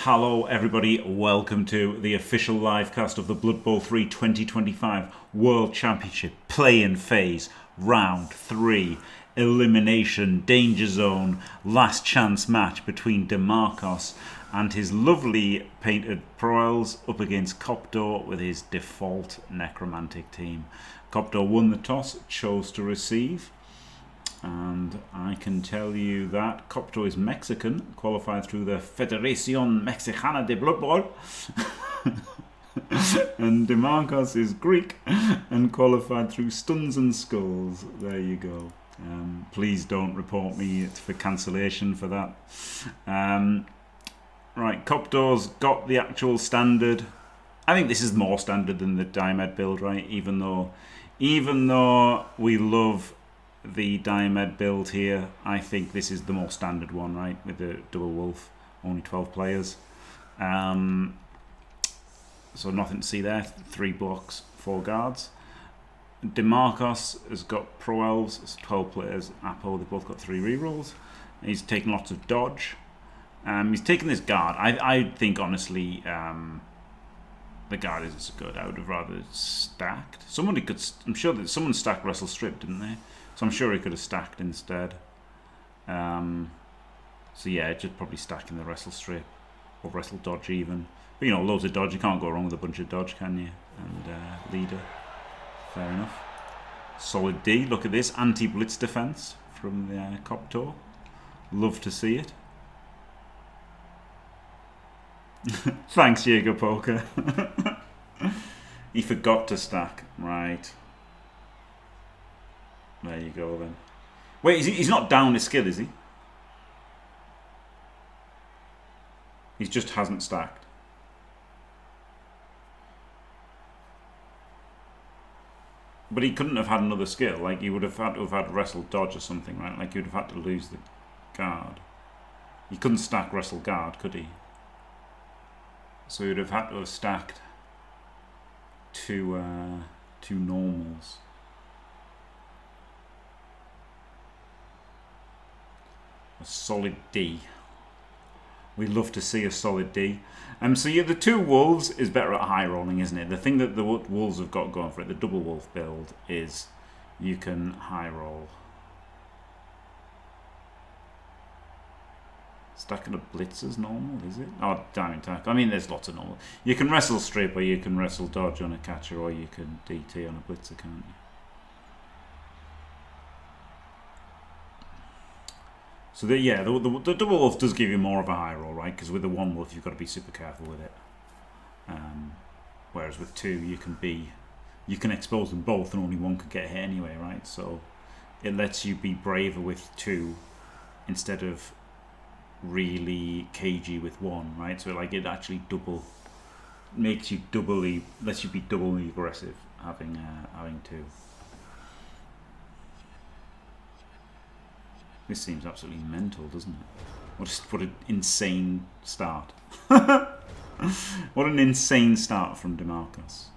Hello everybody, welcome to the official live cast of the Blood Bowl 3 2025 World Championship play-in phase, round 3, elimination, danger zone, last chance match between DiMarkos and his lovely painted Proels up against Copto with his default necromantic team. Copto won the toss, chose to receive. And I can tell you that Copto is Mexican, qualified through the Federación Mexicana de Blood Bowl. And DiMarkos is Greek and qualified through Stuns and Skulls. There you go. Please don't report me for cancellation for that. Right, Copto's got the actual standard. I think this is more standard than the Diomed build, right? Even though we love the Diomed build here, I think this is the more standard one, right? With the double wolf, only 12 players. So nothing to see there. 3 blocks, 4 guards. DiMarkos has got Pro Elves, it's 12 players. Apo, they've both got 3 rerolls. He's taken lots of dodge. He's taken this guard. I think honestly, the guard is good. I would have rather stacked. Somebody could. I'm sure that someone stacked Wrestle Strip, didn't they? So I'm sure he could have stacked instead. So yeah, just probably stacking the Wrestle Strip or Wrestle Dodge even. But you know, loads of dodge. You can't go wrong with a bunch of dodge, can you? And leader, fair enough. Solid D. Look at this anti-blitz defense from the Copto. Love to see it. Thanks, Jaeger Poker. He forgot to stack. Right. There you go then. Wait, he's not down his skill, is he? He just hasn't stacked. But he couldn't have had another skill. Like, he would have had to have had Wrestle Dodge or something, right? Like, he would have had to lose the guard. He couldn't stack Wrestle Guard, could he? So he would have had to have stacked two normals. A solid D. We love to see a solid D. So yeah, the 2 wolves is better at high rolling, isn't it? The thing that the wolves have got going for it, the double wolf build, is you can high roll. Stacking of blitzers normal, is it? Oh, diamond tack. I mean, there's lots of normal. You can wrestle strip, or you can wrestle dodge on a catcher, or you can DT on a blitzer, can't you? So yeah, the double wolf does give you more of a high roll, right? Because with the 1 wolf, you've got to be super careful with it. Whereas with 2, you can expose them both, and only 1 could get hit anyway, right? So it lets you be braver with 2 instead of really cagey with 1, right? So like it actually lets you be doubly aggressive having 2. This seems absolutely mental, doesn't it? What an insane start. What an insane start from DiMarkos.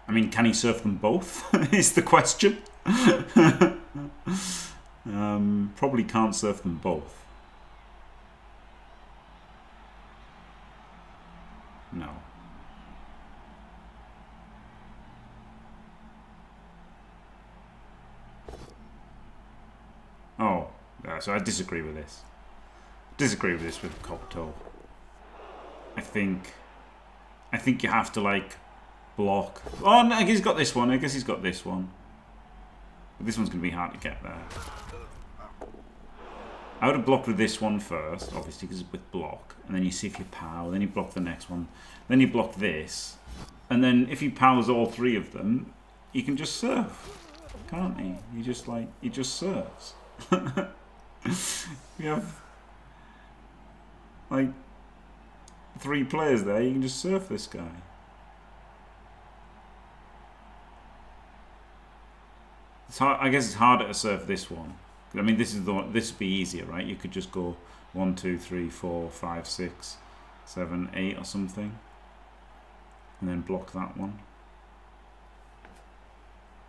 I mean, can he surf them both? Is the question. Probably can't surf them both. No. Oh, so I disagree with this. With Copto. I think you have to like block. Oh, no, I guess he's got this one. But this one's going to be hard to get there. I would have blocked with this one first, obviously, because it's with block. And then you see if you power. Then you block the next one. Then you block this. And then if he powers all 3 of them, you can just surf. Can't he? He just surfs. You have like 3 players there, you can just surf this guy. It's hard, I guess it's harder to surf this one. I mean, this would be easier, right? You could just go 1, 2, 3, 4, 5, 6, 7, 8 or something, and then block that one.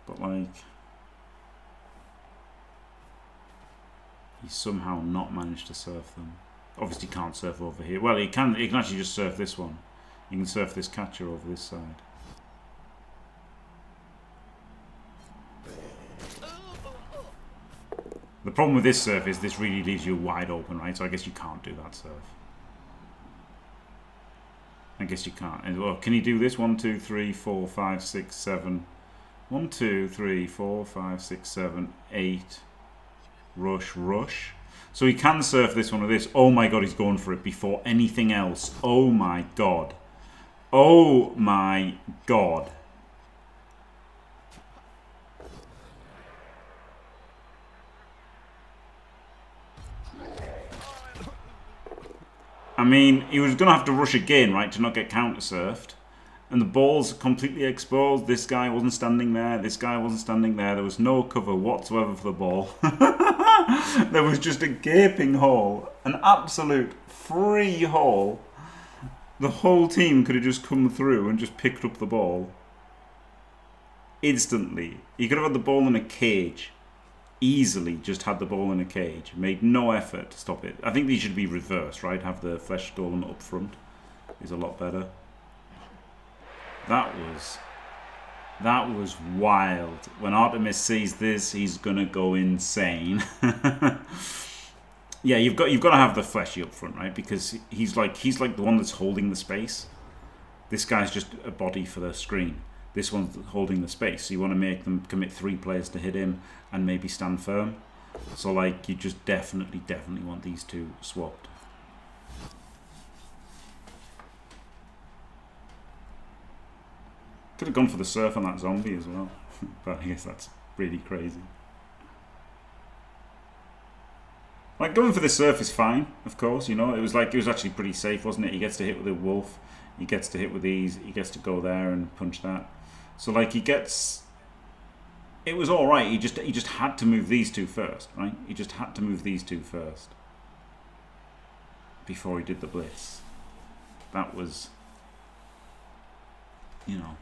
But like, He's somehow not managed to surf them. Obviously can't surf over here. Well, he can actually just surf this one. You can surf this catcher over this side. The problem with this surf is this really leaves you wide open, right? So I guess you can't do that surf. I guess you can't. And, well, can you do this? 1, 2, 3, 4, 5, 6, 7. 1, 2, 3, 4, 5, 6, 7, 8. Rush, rush. So he can surf this one or this. Oh my god, he's going for it before anything else. Oh my god. Oh my god. I mean, he was going to have to rush again, right, to not get counter-surfed. And the ball's completely exposed. This guy wasn't standing there. This guy wasn't standing there. There was no cover whatsoever for the ball. There was just a gaping hole. An absolute free hole. The whole team could have just come through and just picked up the ball. Instantly. He could have had the ball in a cage. Easily just had the ball in a cage. Made no effort to stop it. I think these should be reversed, right? Have the flesh golem up front. Is a lot better. That was wild. When Artemis sees this, he's gonna go insane. Yeah, you've got to have the fleshy up front, right? Because he's like the one that's holding the space. This guy's just a body for the screen. This one's holding the space. So you want to make them commit 3 players to hit him and maybe stand firm. So like you just definitely want these two swapped. Could have gone for the surf on that zombie as well. But I guess that's really crazy. Like going for the surf is fine, of course, you know. It was actually pretty safe, wasn't it? He gets to hit with a wolf, he gets to hit with these, he gets to go there and punch that. So like he gets, it was all right. He just had to move these two first, right? He just had to move these two first before he did the blitz. That was, you know,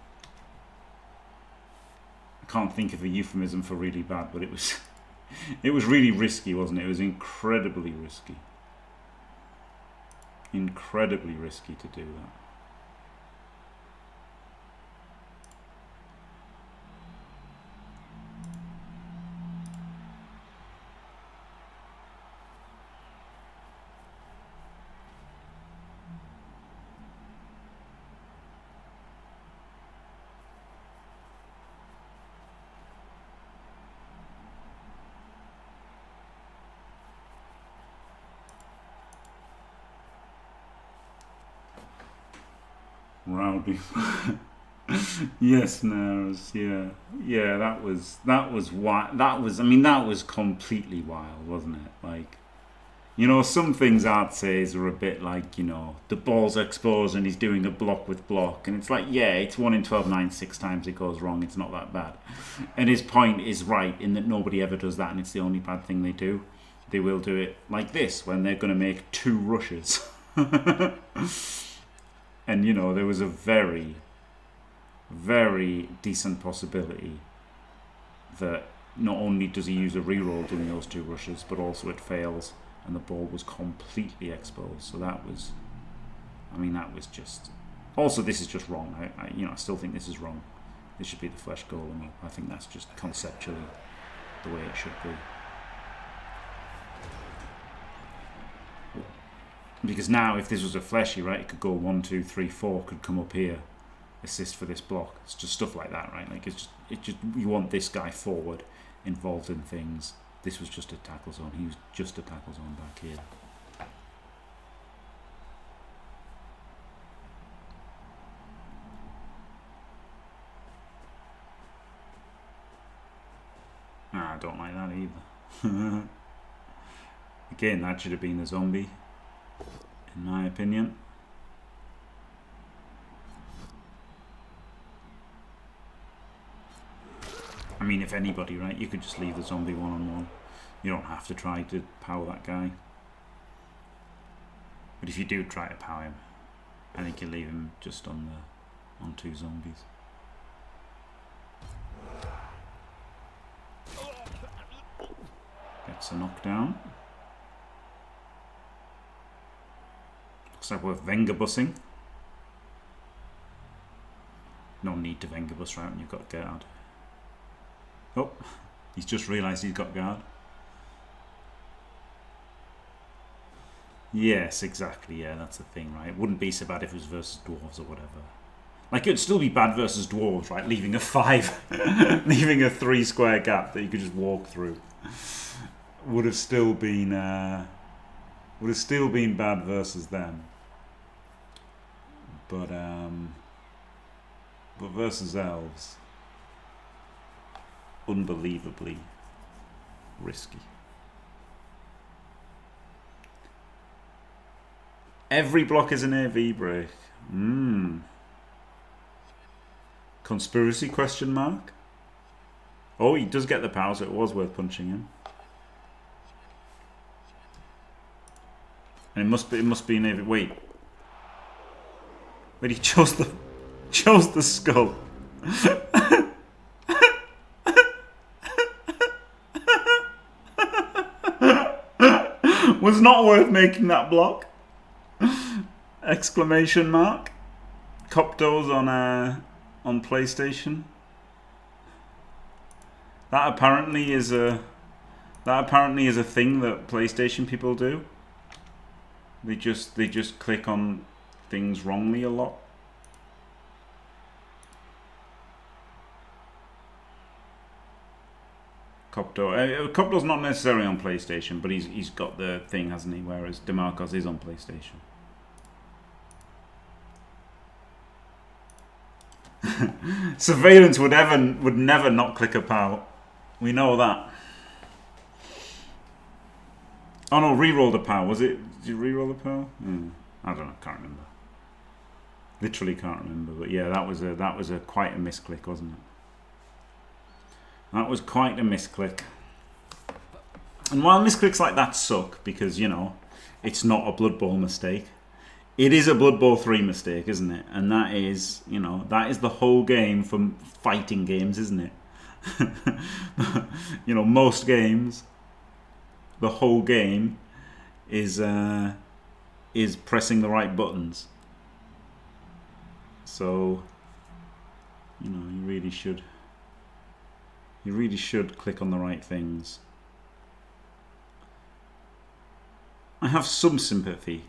I can't think of a euphemism for really bad, but it was it was really risky, wasn't it? It was incredibly risky. Incredibly risky to do that. Rowdy. Yes, Nars. Yeah. That was wild. I mean, that was completely wild, wasn't it? Like, you know, some things I'd say are a bit like, you know, the ball's exposed and he's doing a block with block, and it's like, yeah, it's 1 in 12, 9, 6 times it goes wrong. It's not that bad. And his point is right in that nobody ever does that, and it's the only bad thing they do. They will do it like this when they're going to make 2 rushes. And, you know, there was a very, very decent possibility that not only does he use a reroll doing those 2 rushes, but also it fails and the ball was completely exposed. So that was, I mean, that was just, also this is just wrong. I still think this is wrong. This should be the flesh golem. I think that's just conceptually the way it should be. Because now, if this was a fleshy, right, it could go 1, 2, 3, 4, could come up here, assist for this block. It's just stuff like that, right? Like it's just you want this guy forward, involved in things. This was just a tackle zone. He was just a tackle zone back here. Nah, I don't like that either. Again, that should have been the zombie, in my opinion. I mean, if anybody, right, you could just leave the zombie one-on-one. You don't have to try to power that guy. But if you do try to power him, I think you leave him just on 2 zombies. Gets a knockdown. Looks like we're Wenger bussing. No need to Wenger bus right when you've got guard. Oh, he's just realised he's got guard. Yes, exactly. Yeah, that's the thing, right? It wouldn't be so bad if it was versus dwarves or whatever. Like, it'd still be bad versus dwarves, right? Leaving a 5, leaving a 3 square gap that you could just walk through. Would have still been bad versus them. But versus elves, unbelievably risky. Every block is an AV break. Conspiracy question mark? Oh, he does get the power, so it was worth punching him. And it must be an AV. Wait, he chose the skull. Was not worth making that block. Exclamation mark. Copto's on PlayStation. That apparently is a thing that PlayStation people do. They just click on things wrongly a lot. Copto's not necessarily on PlayStation, but he's got the thing, hasn't he? Whereas DiMarkos is on PlayStation. Surveillance would never not click a POW. We know that. Oh no, re-rolled a POW. Was it? Did you re-roll the POW? I don't know. Can't remember. Literally can't remember. But yeah, that was a quite a misclick, wasn't it? That was quite a misclick. And while misclicks like that suck, because, you know, it's not a Blood Bowl mistake, it is a Blood Bowl 3 mistake, isn't it? And that is, you know, that is the whole game from fighting games, isn't it? You know, most games, the whole game is pressing the right buttons. So, you know, you really should click on the right things. I have some sympathy,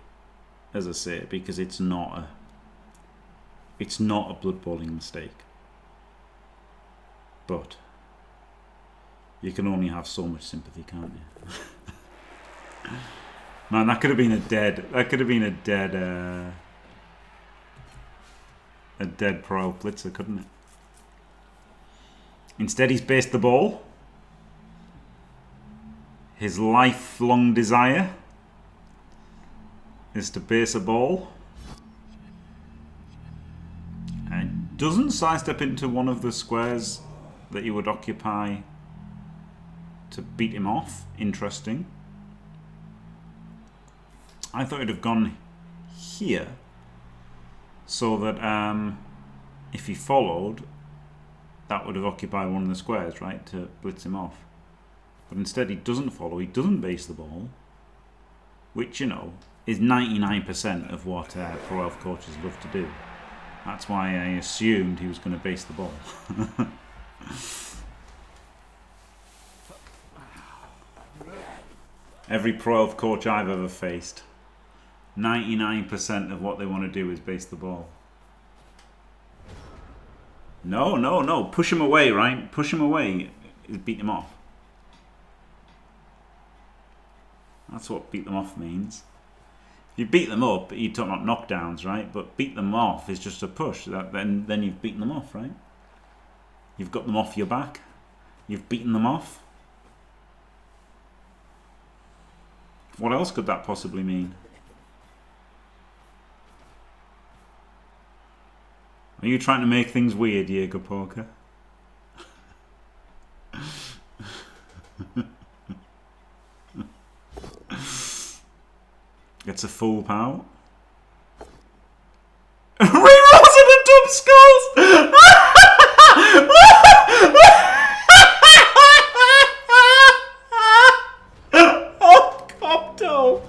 as I say, because it's not a blood bowling mistake. But you can only have so much sympathy, can't you? Man, that could have been a dead pro blitzer, couldn't it? Instead, he's based the ball. His lifelong desire is to base a ball. And doesn't sidestep into one of the squares that you would occupy to beat him off. Interesting. I thought it'd have gone here so that if he followed, that would have occupied one of the squares, right, to blitz him off. But instead he doesn't follow, he doesn't base the ball, which, you know, is 99% of what Pro Elf coaches love to do. That's why I assumed he was going to base the ball. Every Pro Elf coach I've ever faced, 99% of what they want to do is base the ball. No. Push him away, right? Push him away. Beat him off. That's what beat them off means. If you beat them up, you're talking about knockdowns, right? But beat them off is just a push. Then you've beaten them off, right? You've got them off your back. You've beaten them off. What else could that possibly mean? Are you trying to make things weird, Jaeger Poker? Gets a full pow. Rerolls into dumb skulls! Oh, Copto!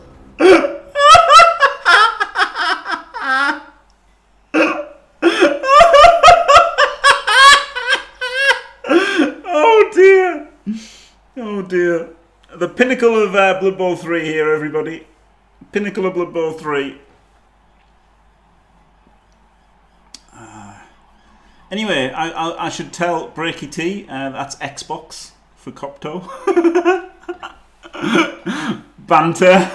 dear. The pinnacle of Blood Bowl 3 here, everybody. Pinnacle of Blood Bowl 3. Anyway, I should tell Breaky T, that's Xbox for Copto. Banter.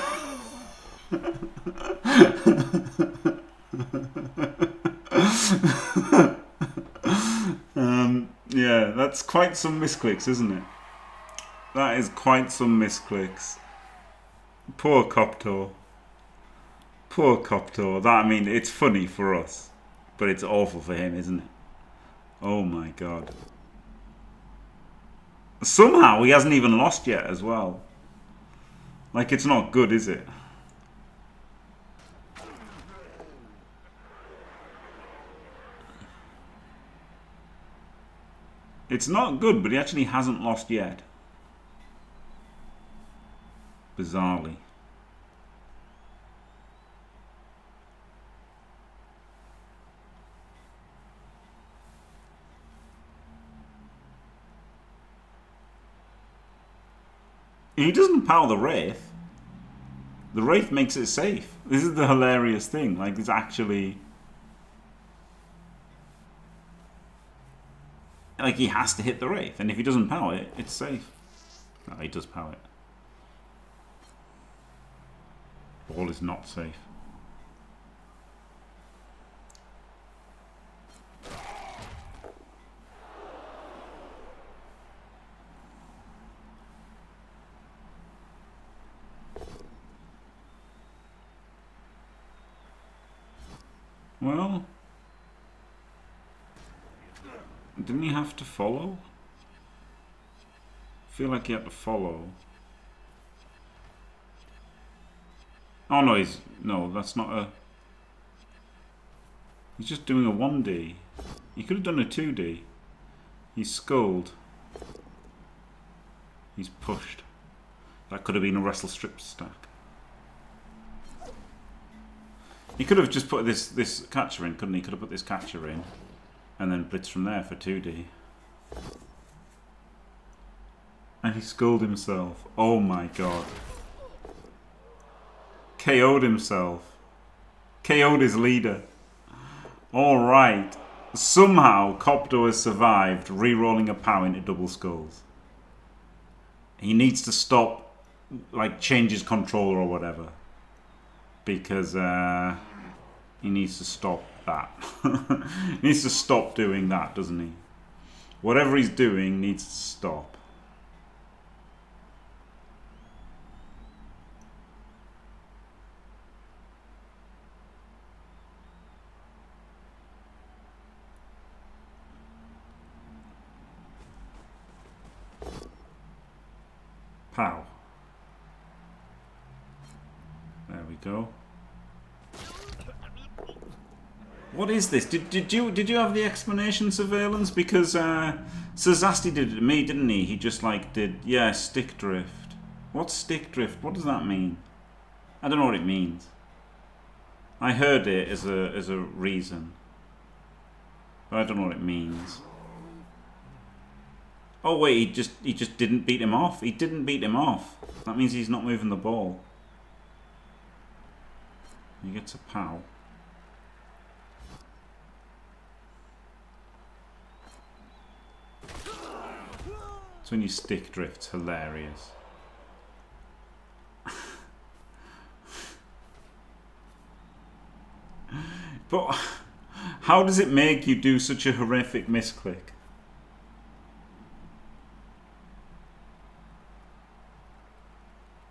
Yeah, that's quite some misclicks, isn't it? That is quite some misclicks. Poor Copto. Poor Copto. That, I mean, it's funny for us, but it's awful for him, isn't it? Oh my god. Somehow he hasn't even lost yet as well. Like, it's not good, is it? It's not good, but he actually hasn't lost yet. Bizarrely. He doesn't power the Wraith. The Wraith makes it safe. This is the hilarious thing. Like, it's actually... Like, he has to hit the Wraith. And if he doesn't power it, it's safe. No, he does power it. Ball is not safe. Well, didn't he have to follow? I feel like he had to follow. Oh no, no, that's not a... He's just doing a 1D. He could have done a 2D. He's sculled. He's pushed. That could have been a wrestle strip stack. He could have just put this catcher in, couldn't he? Could have put this catcher in and then blitz from there for 2D. And he sculled himself. Oh my god. KO'd himself. KO'd his leader. Alright. Somehow Copto has survived re-rolling a POW into double skulls. He needs to stop, like, change his controller or whatever. Because he needs to stop that. He needs to stop doing that, doesn't he? Whatever he's doing needs to stop. Pow. There we go. What is this? Did you have the explanation, Surveillance? Because Sazasti did it to me, didn't he? He just like did, yeah, stick drift. What's stick drift? What does that mean? I don't know what it means. I heard it as a reason, but I don't know what it means. Oh wait, he just didn't beat him off. He didn't beat him off. That means he's not moving the ball. He gets a POW. So when you stick drift's hilarious. But how does it make you do such a horrific misclick?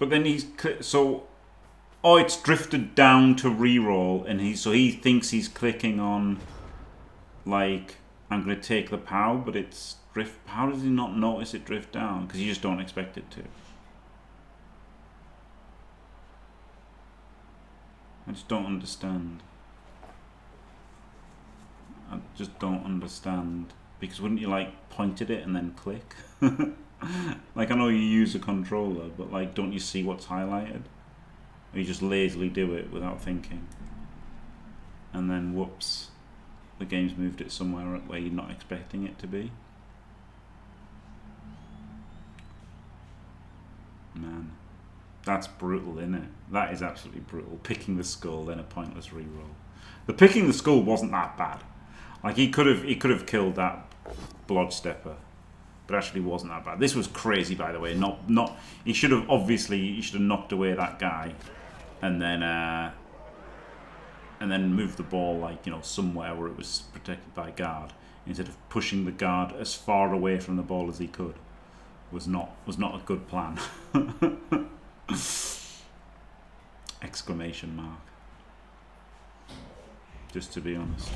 But then he's so, oh, it's drifted down to reroll, and he thinks he's clicking on, like, I'm gonna take the POW, but it's drift. How does he not notice it drift down? Because you just don't expect it to. I just don't understand. I just don't understand. Because wouldn't you like point at it and then click? Like, I know you use a controller, but like, don't you see what's highlighted? Or you just lazily do it without thinking. And then whoops, the game's moved it somewhere where you're not expecting it to be. Man, that's brutal, isn't it? That is absolutely brutal. Picking the skull, then a pointless reroll. The picking the skull wasn't that bad. Like he could have killed that Bloodstepper, but actually wasn't that bad. This was crazy, by the way. He should have knocked away that guy, and then moved the ball, like, you know, somewhere where it was protected by guard, instead of pushing the guard as far away from the ball as he could. Was not a good plan. Exclamation mark. Just to be honest.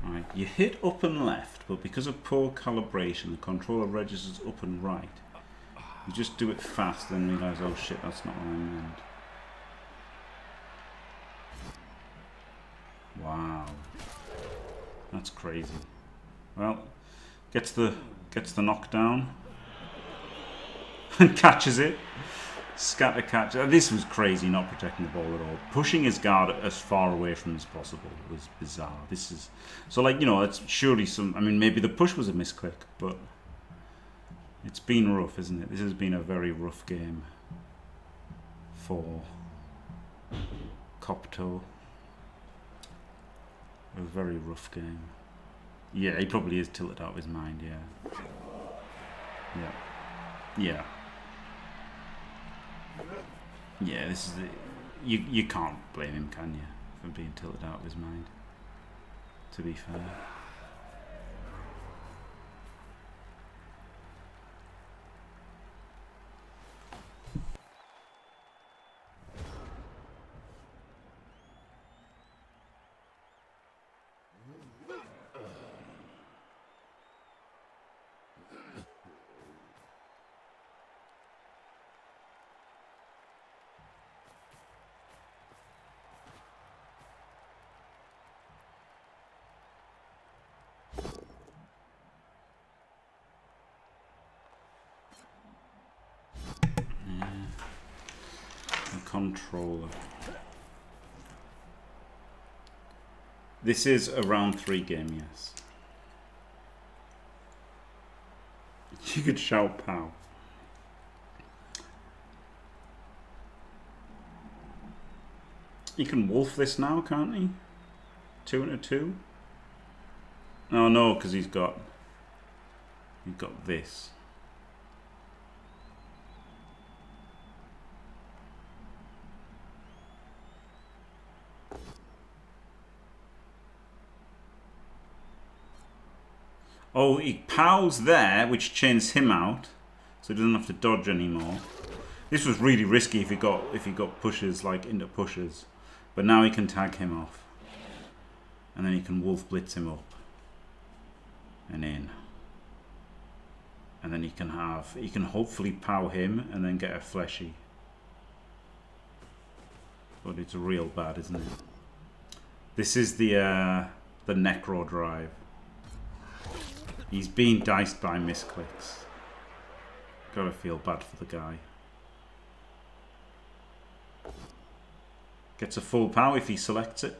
Right, you hit up and left, but because of poor calibration, the controller registers up and right. You just do it fast and realise, oh shit, that's not what I meant. Wow, that's crazy. Well, gets the knockdown and catches it. Scatter catch. This was crazy, not protecting the ball at all. Pushing his guard as far away from as possible was bizarre. This is so, like, you know, it's surely some. I mean, maybe the push was a misclick, but it's been rough, isn't it? This has been a very rough game for Copto. A very rough game. Yeah, he probably is tilted out of his mind. Yeah. Yeah. Yeah. Yeah, this is you can't blame him, can you, for being tilted out of his mind, to be fair. Controller. This is a round 3 game, yes. You could shout pow. You can wolf this now, can't he? 2 and a 2? Oh no, because he's got this. Oh, he pows there, which chains him out, so he doesn't have to dodge anymore. This was really risky if he got pushes, like into pushes, but now he can tag him off, and then he can wolf blitz him up and in, and then he can hopefully pow him and then get a fleshy. But it's real bad, isn't it? This is the Necro drive. He's being diced by misclicks. Gotta feel bad for the guy. Gets a full power if he selects it.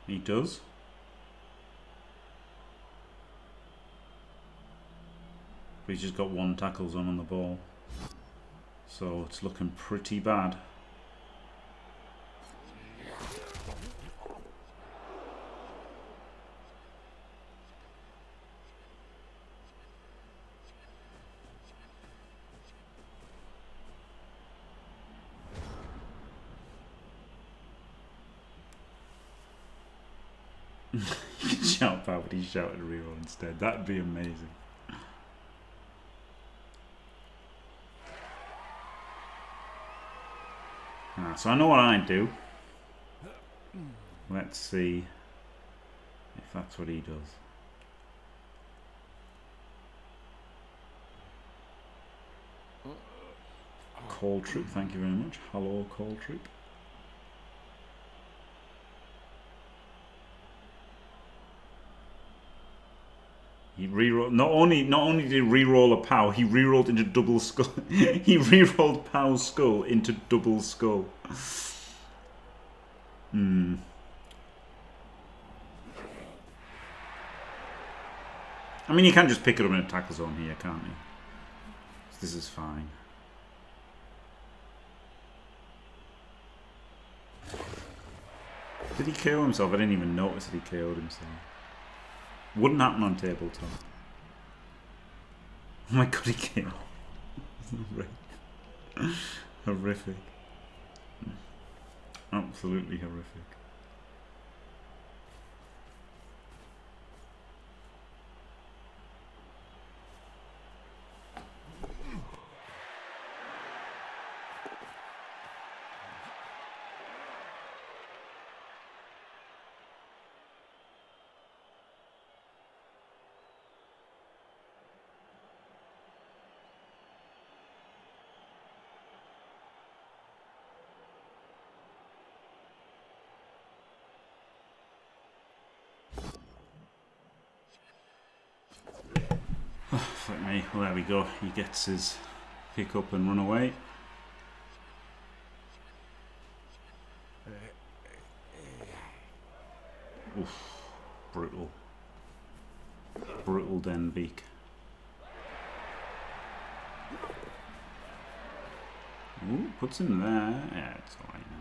He does. But he's just got 1 tackle zone on the ball. So it's looking pretty bad. You can shout power, but he shouted reroll instead. That'd be amazing. So I know what I do. Let's see if that's what he does. Call Troop, thank you very much. Hello, Call Troop. He rerolled. Not only did he reroll a POW, he rerolled into double skull. He rerolled POW's skull into double skull. Hmm. I mean, you can just pick it up in a tackle zone here, can't you? So this is fine. Did he KO himself? I didn't even notice that he KO'd himself. Wouldn't happen on tabletop. Oh my god, he KO'd. Horrific. Absolutely horrific. Fuck me. Well, there we go. He gets his pick up and run away. Oof. Brutal. Brutal Den Beak. Ooh, puts him there. Yeah, it's alright now.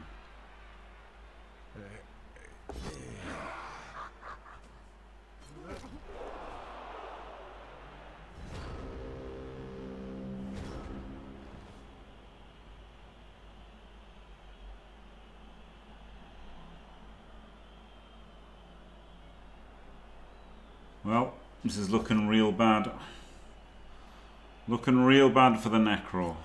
Well, this is looking real bad. Looking real bad for the Necro.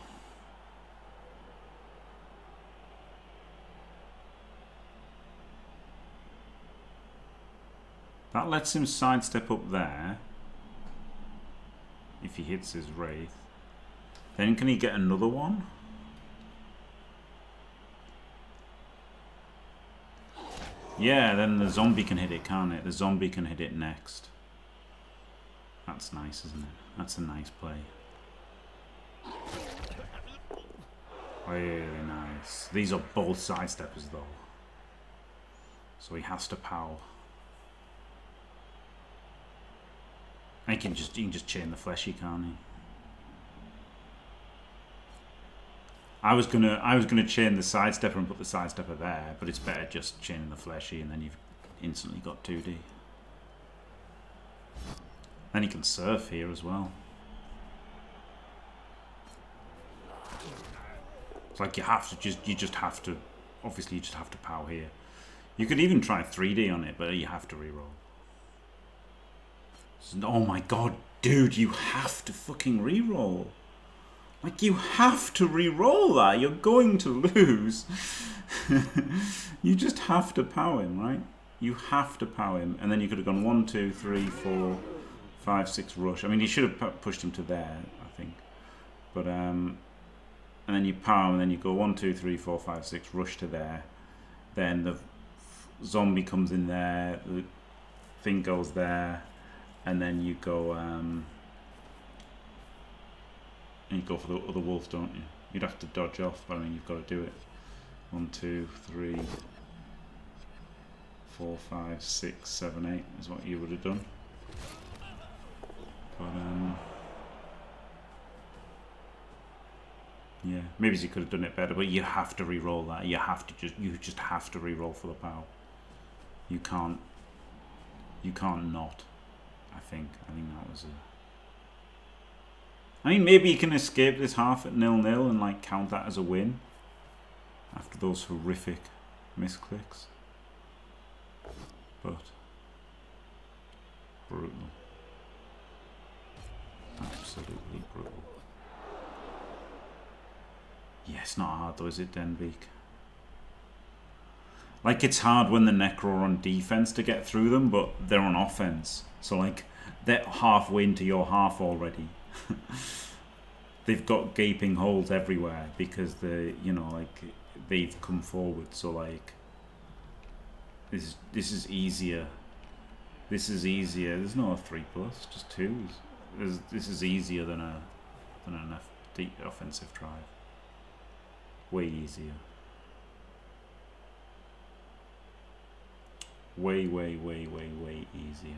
That lets him sidestep up there. If he hits his Wraith. Then can he get another one? Yeah, then the zombie can hit it, can't it? The zombie can hit it next. That's nice, isn't it? That's a nice play. Really nice. These are both sidesteppers though. So he has to POW. He can just chain the fleshy, can't he? I was gonna chain the sidestepper and put the sidestepper there, but it's better just chaining the fleshy and then you've instantly got 2D. Then he can surf here as well. It's like you just have to obviously you just have to POW here. You could even try 3D on it, but you have to reroll. Oh my god, dude, you have to fucking reroll. Like, you have to re-roll that. You're going to lose. You just have to POW him, right? You have to POW him. And then you could have gone 1, 2, 3, 4, 5, 6 rush. I mean, you should have pushed him to there, I think. But, and then you POW and then you go 1, 2, 3, 4, 5, 6, rush to there. Then the zombie comes in there. The thing goes there. And then you go... and you go for the other wolf, don't you? You'd have to dodge off, but I mean, you've got to do it. 1, 2, 3, 4, 5, 6, 7, 8 is what you would have done. But yeah, maybe you could have done it better, but you have to re-roll that. You just have to re-roll for the POW. You can't not. I think that was a. I mean, maybe you can escape this half at 0-0 and like count that as a win after those horrific misclicks. But Brutal. Absolutely brutal. Yeah, it's not hard though, is it, Denbeek? Like, it's hard when the Necro are on defense to get through them, but they're on offense. So, like, they're halfway into your half already. They've got gaping holes everywhere because they, you know, like, they've come forward. So, like, this is easier. This is easier. There's no 3+, just 2s. This is easier than an offensive drive. Way easier. Way easier.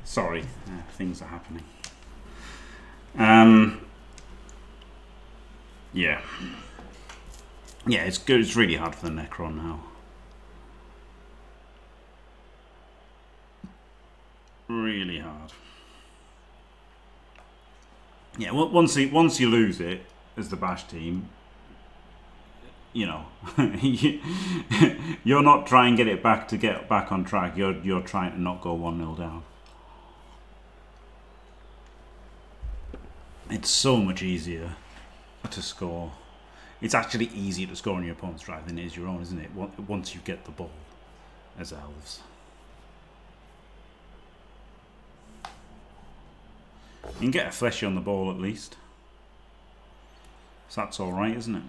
Sorry, things are happening. Yeah. Yeah, it's good. It's really hard for the Necron now. Really hard. Yeah, once you lose it as the Bash team, you know, you're not trying to get back on track. You're trying to not go 1-0 down. It's so much easier to score. It's actually easier to score on your opponent's drive than it is your own, isn't it? Once you get the ball as elves. You can get a fleshy on the ball at least. So that's alright, isn't it?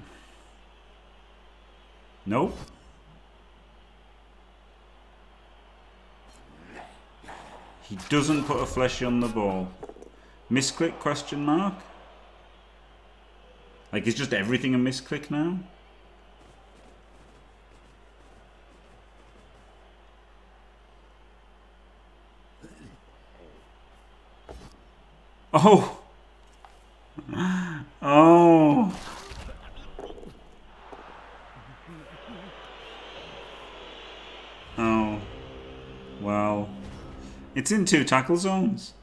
Nope. He doesn't put a fleshy on the ball. Misclick, question mark? Like, is just everything a misclick now? Oh! Oh! Oh. Well. It's in 2 tackle zones.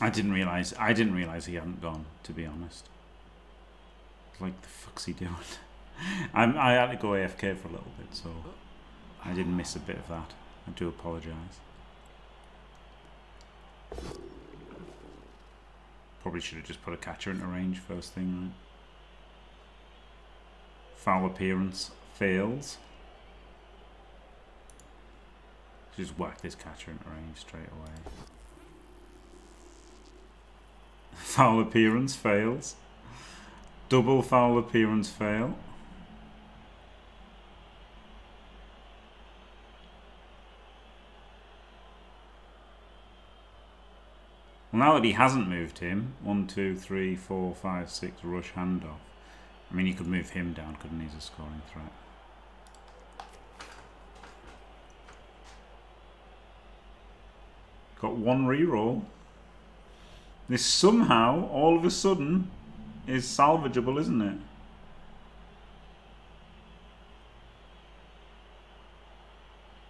I didn't realize he hadn't gone, to be honest. Like, the fuck's he doing? I had to go AFK for a little bit, so I did miss a bit of that. I do apologise. Probably should have just put a catcher into range first thing, right? Foul appearance fails. Just whack this catcher into range straight away. Foul appearance fails. Double foul appearance fail. Well, now that he hasn't moved him, 1, 2, 3, 4, 5, 6, rush handoff. I mean, he could move him down, couldn't he, as a scoring threat? Got one reroll. This somehow, all of a sudden, is salvageable, isn't it?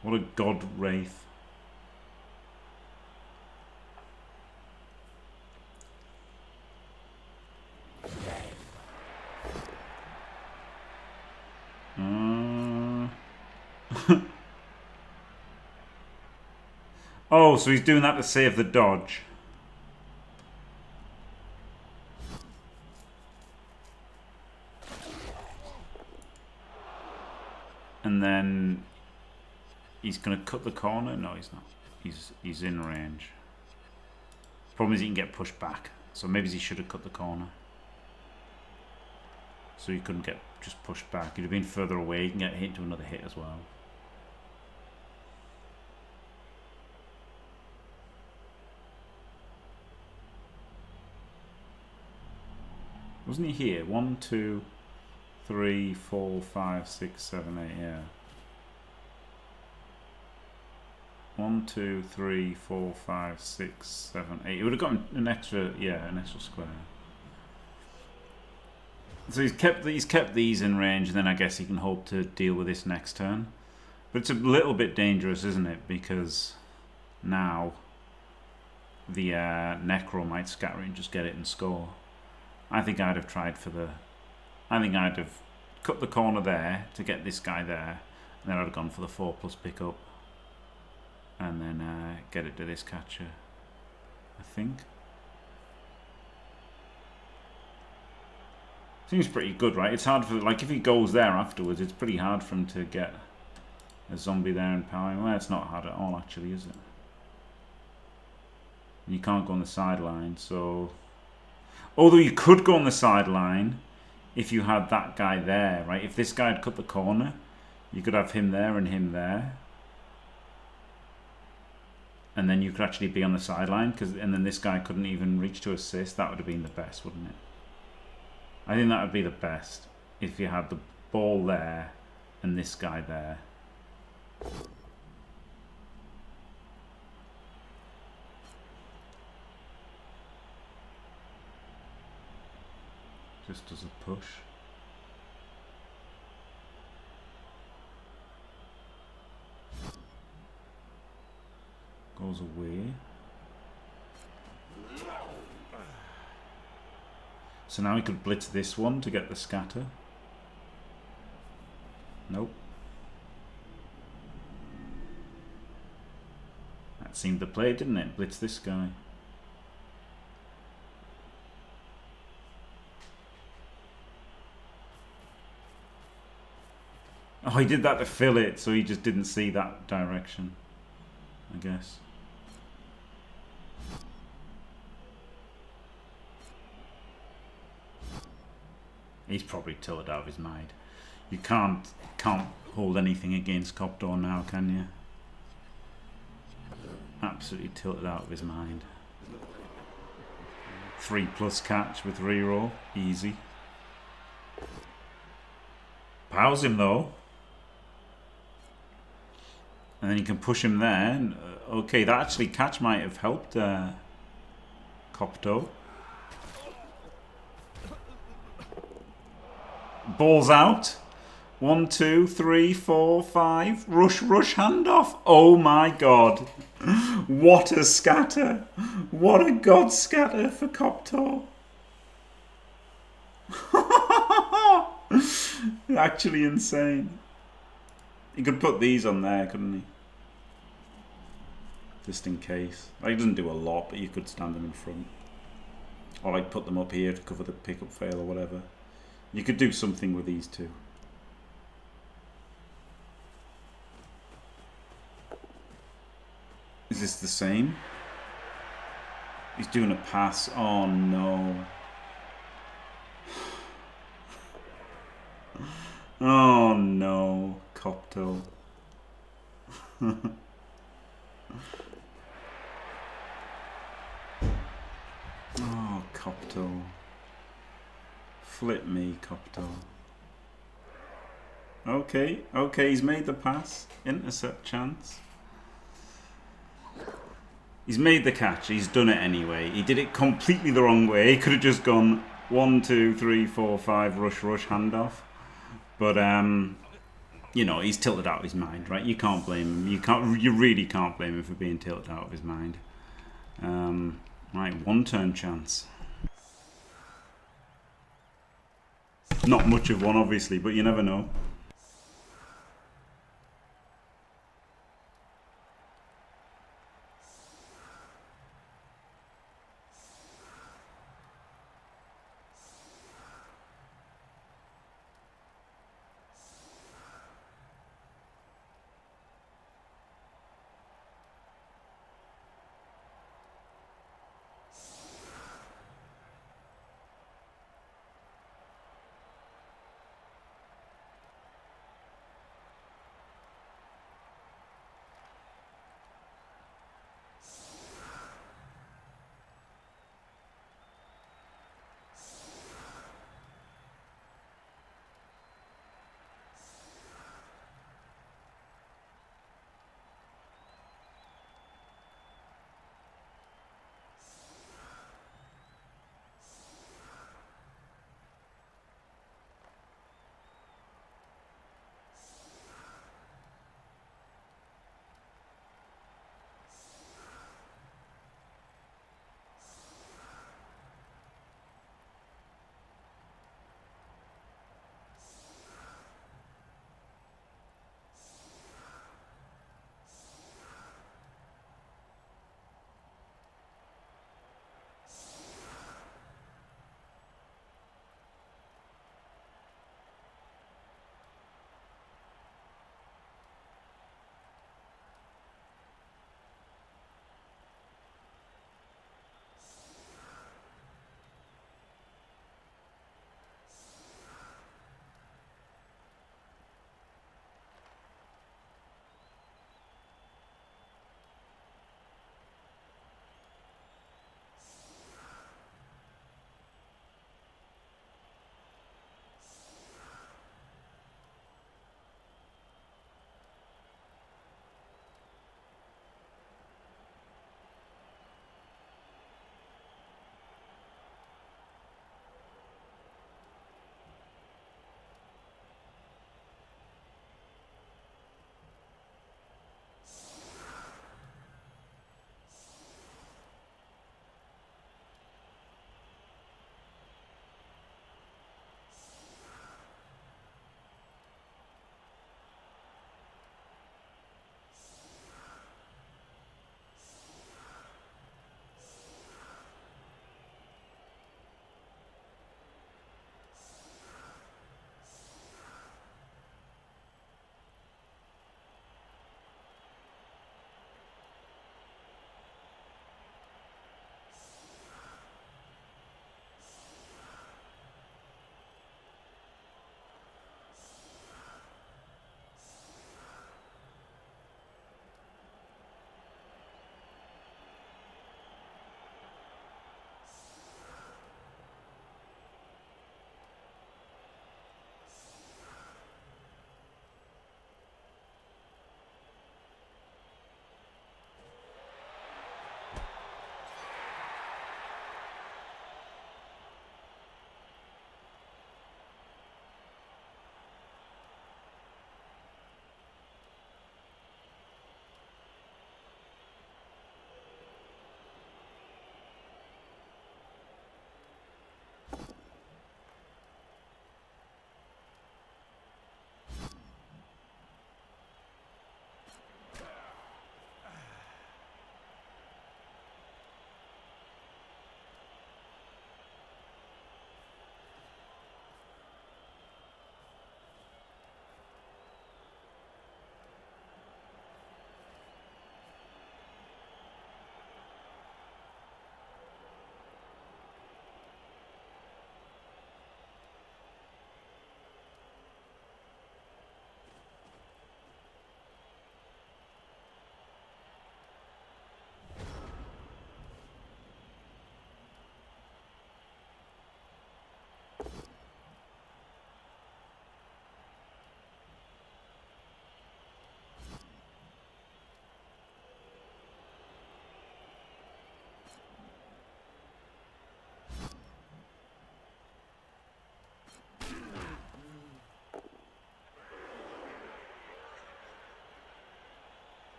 What a god wraith. Oh, so he's doing that to save the dodge. And then he's going to cut the corner. No, he's not. He's in range. Problem is he can get pushed back. So maybe he should have cut the corner. So he couldn't get just pushed back. He'd have been further away. He can get hit into another hit as well. Wasn't he here? 1, 2, 3, 4, 5, 6, 7, 8, yeah. 1, 2, 3, 4, 5, 6, 7, 8. He would have gotten an extra, yeah, an extra square. So he's kept these in range, and then I guess he can hope to deal with this next turn. But it's a little bit dangerous, isn't it? Because now the Necro might scatter it and just get it and score. I think I'd have tried for the... I think I'd have cut the corner there to get this guy there. And then I'd have gone for the 4+ pickup. And then get it to this catcher. I think. Seems pretty good, right? It's hard for... Like, if he goes there afterwards, it's pretty hard for him to get a zombie there in power. Well, it's not hard at all, actually, is it? And you can't go on the sideline, so... Although you could go on the sideline if you had that guy there, right? If this guy had cut the corner, you could have him there and him there. And then you could actually be on the sideline, and then this guy couldn't even reach to assist. That would have been the best, wouldn't it? I think that would be the best if you had the ball there and this guy there. Just as a push. Goes away. So now he could blitz this one to get the scatter. Nope. That seemed the play, didn't it? Blitz this guy. Oh, he did that to fill it, so he just didn't see that direction, I guess. He's probably tilted out of his mind. You can't hold anything against Copto now, can you? Absolutely tilted out of his mind. 3+ catch with reroll, easy. Powers him though. And then you can push him there. And, okay, that actually catch might have helped Copto. Balls out. 1, 2, 3, 4, 5. Rush handoff. Oh my god. What a scatter. What a god scatter for Copto. Actually insane. He could put these on there, couldn't he? Just in case. Like, he doesn't do a lot, but you could stand them in front. Or like put them up here to cover the pickup fail or whatever. You could do something with these two. Is this the same? He's doing a pass. Oh no. Oh no, Copto. Oh, Copto. Flip me, Copto. Okay, okay, he's made the pass. Intercept chance. He's made the catch. He's done it anyway. He did it completely the wrong way. He could have just gone 1, 2, 3, 4, 5, rush, handoff. But you know, he's tilted out of his mind, right? You can't blame him. You really can't blame him for being tilted out of his mind. Right, 1 turn chance. Not much of one, obviously, but you never know.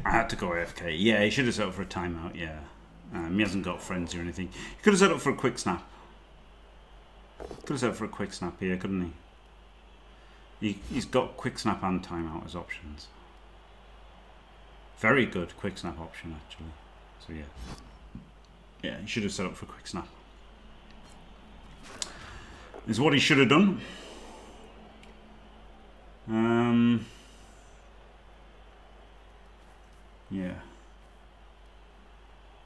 I had to go AFK. Yeah, he should have set up for a timeout, yeah. He hasn't got frenzy or anything. He could have set up for a quick snap. Could have set up for a quick snap here, couldn't he? He's got quick snap and timeout as options. Very good quick snap option, actually. So, yeah. Yeah, he should have set up for a quick snap. Is what he should have done. Yeah.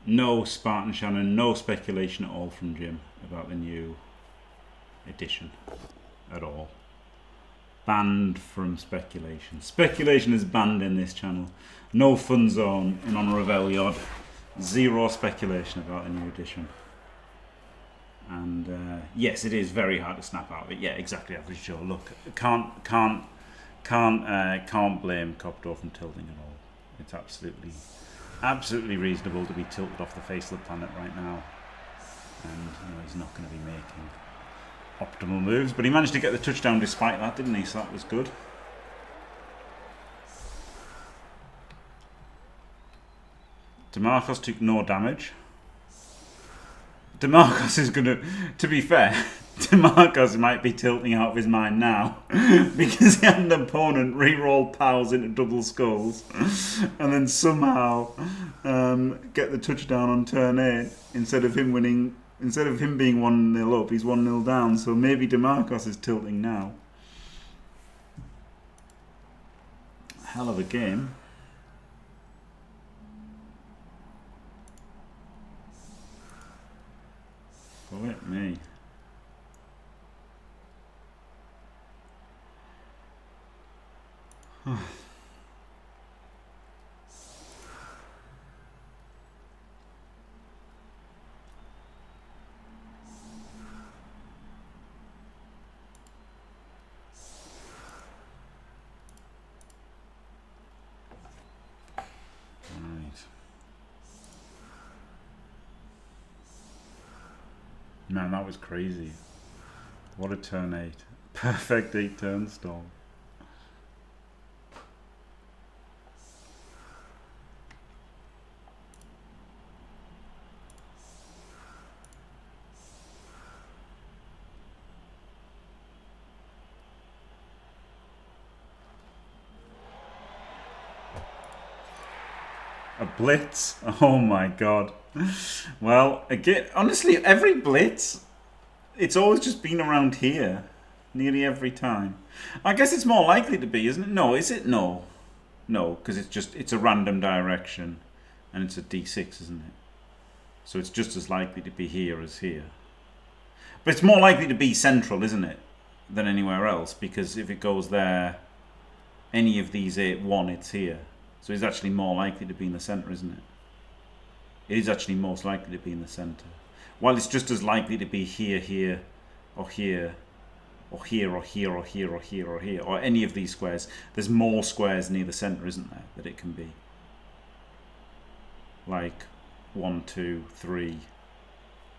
No Spartan Shannon, no speculation at all from Jim about the new edition. At all. Banned from speculation. Speculation is banned in this channel. No fun zone in Honour of Elyod. Zero speculation about the new edition. And yes, it is very hard to snap out of it. Yeah, exactly, Average Joe. Look, can't blame Copto from tilting at all. It's absolutely reasonable to be tilted off the face of the planet right now. And he's not going to be making optimal moves, but he managed to get the touchdown despite that, didn't he? So that was good. DiMarkos took no damage. DiMarkos is going to be fair, DiMarkos might be tilting out of his mind now because he had an opponent re-roll pals into double skulls and then somehow get the touchdown on turn 8 instead of him winning. Instead of him being 1-0 up, he's 1-0 down. So maybe DiMarkos is tilting now. Hell of a game. Let me. Man, that was crazy. What a turn 8. Perfect 8 turn stall. A blitz? Oh my god. Well, again, honestly, every blitz, it's always just been around here. Nearly every time. I guess it's more likely to be, isn't it? No, is it? No. No, because it's a random direction. And it's a D6, isn't it? So it's just as likely to be here as here. But it's more likely to be central, isn't it? Than anywhere else. Because if it goes there, any of these 8-1, it's here. So it's actually more likely to be in the centre, isn't it? It is actually most likely to be in the centre. While it's just as likely to be here, here, or here, or here, or here, or here, or here, or here, or any of these squares. There's more squares near the centre, isn't there, that it can be? Like 1, 2, 3,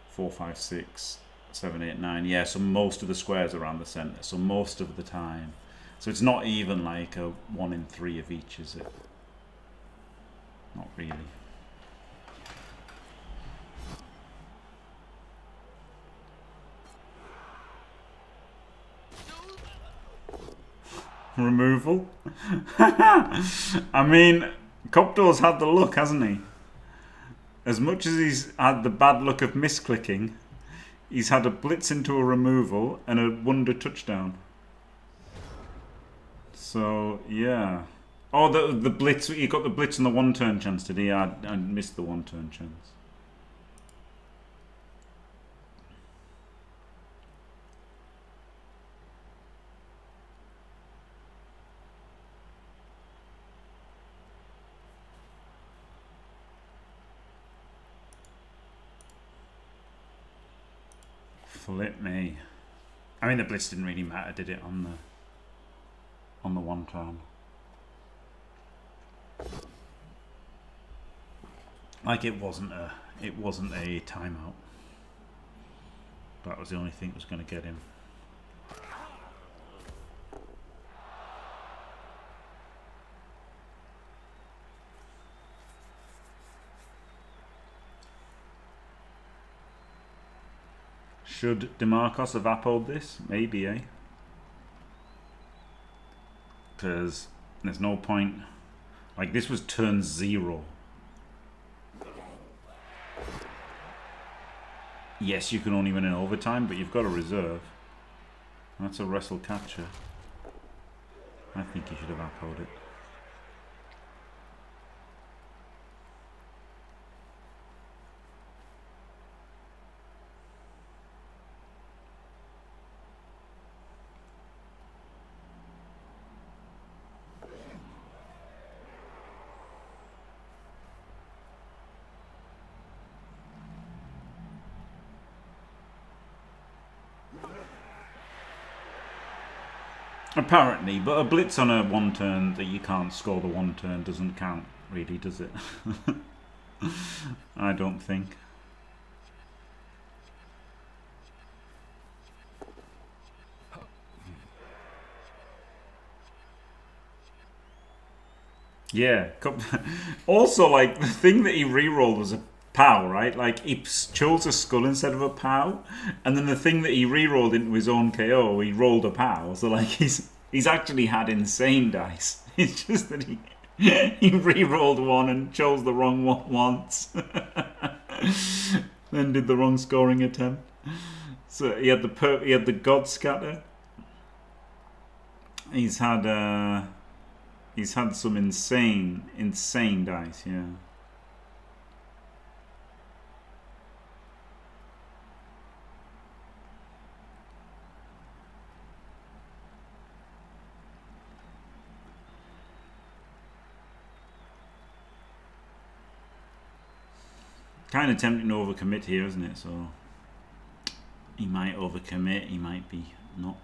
4, 5, 6, 7, 8, 9. Yeah, so most of the squares are around the centre. So most of the time. So it's not even like a 1 in 3 of each, is it? Not really. Removal? I mean, Copto's had the luck, hasn't he? As much as he's had the bad luck of misclicking, he's had a blitz into a removal and a wonder touchdown. So, yeah. Oh, the blitz, he got the blitz and the 1-turn chance, did he? I missed the 1-turn chance. Flip me. I mean, the blitz didn't really matter, did it, on the 1-turn? Like it wasn't a timeout. That was the only thing that was going to get him. Should DiMarkos have appoed this? Maybe, eh? Because there's no point. Like, this was turn 0. Yes, you can only win in overtime, but you've got a reserve. That's a wrestle catcher. I think you should have appoed it. Apparently, but a blitz on a 1 turn that you can't score the 1 turn doesn't count, really, does it? I don't think. Yeah. Also, like, the thing that he re-rolled was a POW, right? Like, he chose a skull instead of a POW, and then the thing that he re-rolled into his own KO, he rolled a POW. So, like, he's actually had insane dice. It's just that he re-rolled one and chose the wrong one once. Then did the wrong scoring attempt. So he had the God Scatter. He's had some insane dice, yeah. Kind of tempting to overcommit here, isn't it? So he might overcommit, he might be not.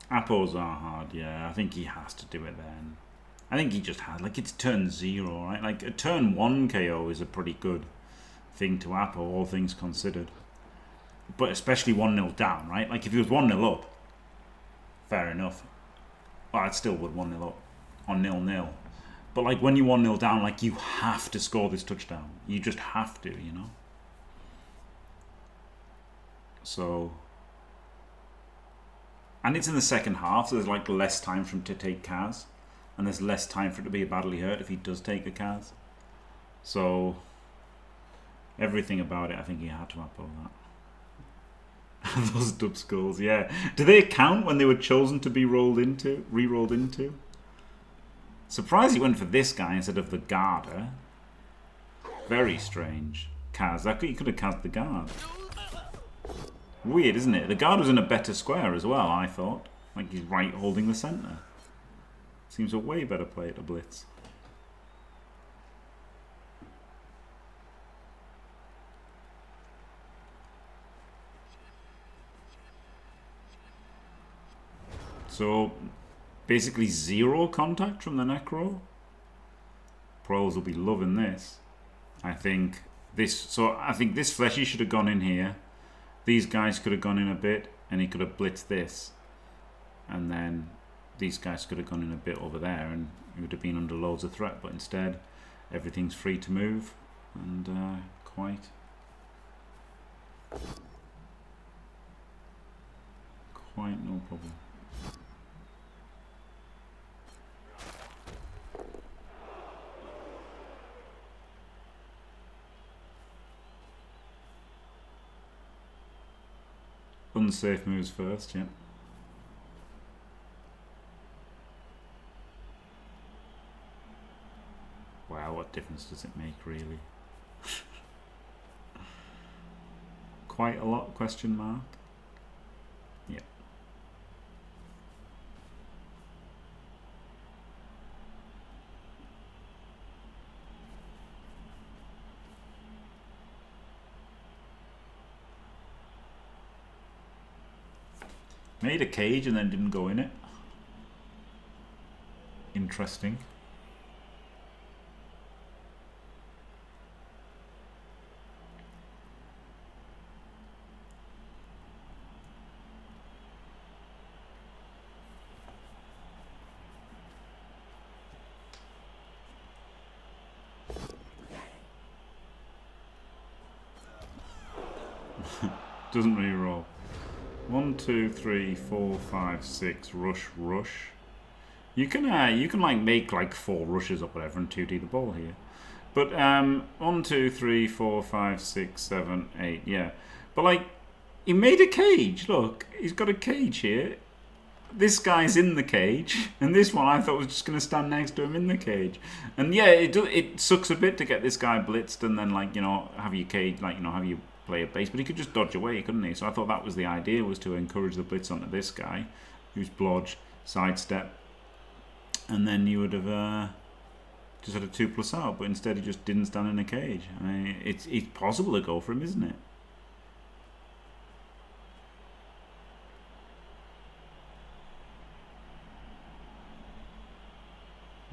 Apples are hard, yeah. I think he has to do it then. I think he just has, like, it's turn 0, right? Like, a turn 1 KO is a pretty good thing to apple, all things considered. But especially 1-0 down, right? Like, if he was 1-0 up, fair enough. Well, I still would 1-0 up on 0-0. But, like, when you're 1-0 down, like, you have to score this touchdown. You just have to, you know? So... And it's in the second half, so there's, like, less time for him to take Kaz. And there's less time for it to be badly hurt if he does take a Kaz. So... Everything about it, I think he had to apple that. Those dub skulls, yeah. Do they count when they were chosen to be re-rolled into? Surprised he went for this guy instead of the Garter. Very strange. Kaz, he could have Kaz'd the guard. Weird, isn't it? The guard was in a better square as well, I thought. Like, he's right holding the centre. Seems a way better play to blitz. So, basically 0 contact from the Necro. Pros will be loving this. I think this fleshy should have gone in here. These guys could have gone in a bit, and he could have blitzed this. And then these guys could have gone in a bit over there, and he would have been under loads of threat. But instead, everything's free to move, and quite no problem. Unsafe moves first, yeah. Wow, what difference does it make, really? Quite a lot, question mark? Yeah. Made a cage and then didn't go in it. Interesting. Doesn't re-roll. 1, 2, 3, 4, 5, 6. Rush, rush. You can like make like 4 rushes or whatever and 2D the ball here. But 1, 2, 3, 4, 5, 6, 7, 8. Yeah. But like, he made a cage. Look, he's got a cage here. This guy's in the cage, and this one I thought was just going to stand next to him in the cage. And yeah, it sucks a bit to get this guy blitzed and then, like, you know, have you cage, like, you know, have you play a base, but he could just dodge away, couldn't he? So I thought that was the idea, was to encourage the blitz onto this guy, who's blodge, sidestep, and then you would have just had a 2+ out, but instead he just didn't stand in a cage. I mean, it's possible to go for him, isn't it?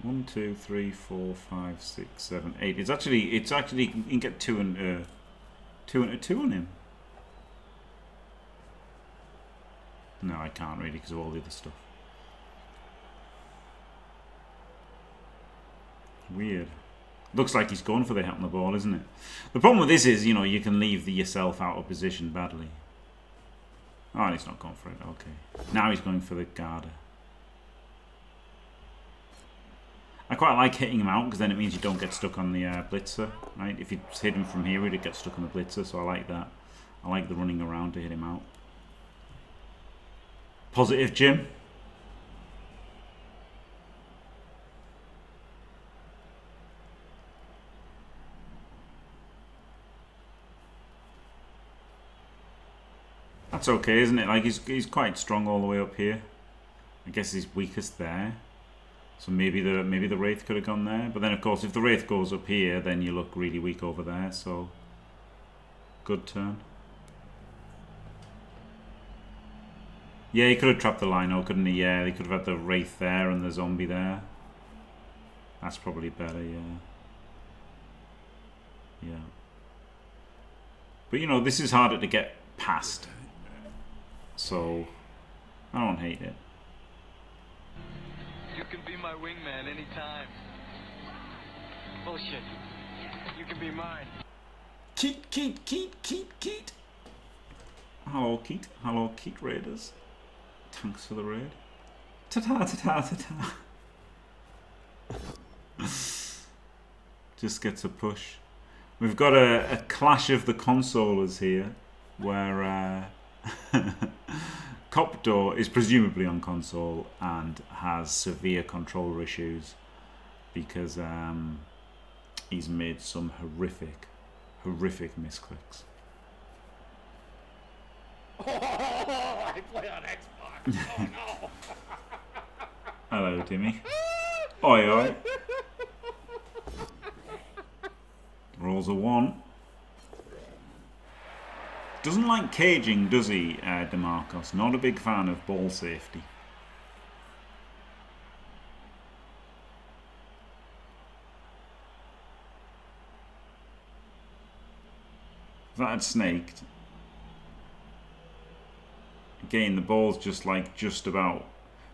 One, 2, 3, 4, 5, 6, 7, 8. It's actually you can get 2 and a 2 on him. No, I can't really because of all the other stuff. Weird. Looks like he's going for the hit on the ball, isn't it? The problem with this is, you know, you can leave yourself out of position badly. Oh, and he's not going for it. Okay. Now he's going for the Garda. I quite like hitting him out because then it means you don't get stuck on the blitzer, right? If you hit him from here, he'd get stuck on the blitzer, so I like that. I like the running around to hit him out. Positive, Jim? That's okay, isn't it? Like, he's quite strong all the way up here. I guess he's weakest there. So maybe the Wraith could have gone there. But then, of course, if the Wraith goes up here, then you look really weak over there. So, good turn. Yeah, he could have trapped the Lino, couldn't he? Yeah, he could have had the Wraith there and the Zombie there. That's probably better, yeah. Yeah. But, you know, this is harder to get past. So, I don't hate it. You can be my wingman anytime. Bullshit. You can be mine. Keat. Hello, Keat. Hello, Keat Raiders. Thanks for the raid. Ta-ta. Just gets a push. We've got a clash of the consolers here, where Copto is presumably on console and has severe controller issues because he's made some horrific misclicks. Oh, I play on Xbox. Oh no. Hello, Timmy. Oi. Rolls a 1. Doesn't like caging, does he, DiMarkos? Not a big fan of ball safety. If that had snaked. Again, the ball's just about.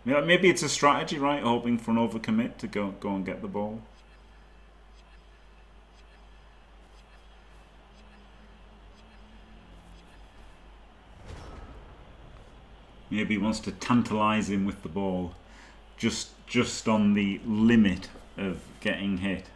Maybe it's a strategy, right? Hoping for an overcommit to go and get the ball. Maybe he wants to tantalise him with the ball, just on the limit of getting hit.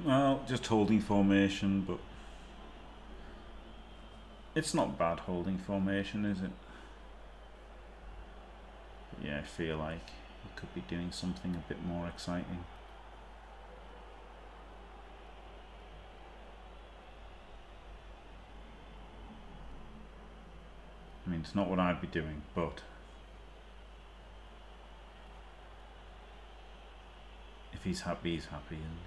Well, just holding formation, but it's not bad holding formation, is it? But yeah, I feel like We could be doing something a bit more exciting. I mean, it's not what I'd be doing, but if he's happy, he's happy. And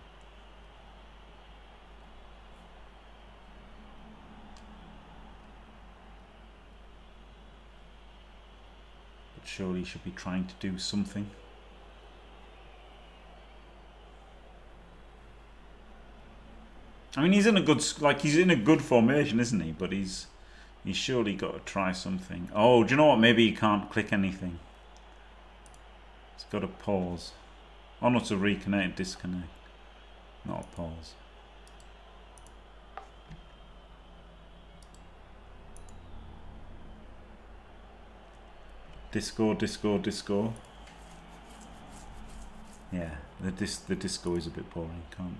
but surely he should be trying to do something. I mean, he's in a good formation, isn't he? But he's surely got to try something. Oh, do you know what? Maybe he can't click anything. He's got to pause. Oh, not to reconnect, disconnect. Not a pause. Disco, disco, disco. Yeah, the disco is a bit boring, can't.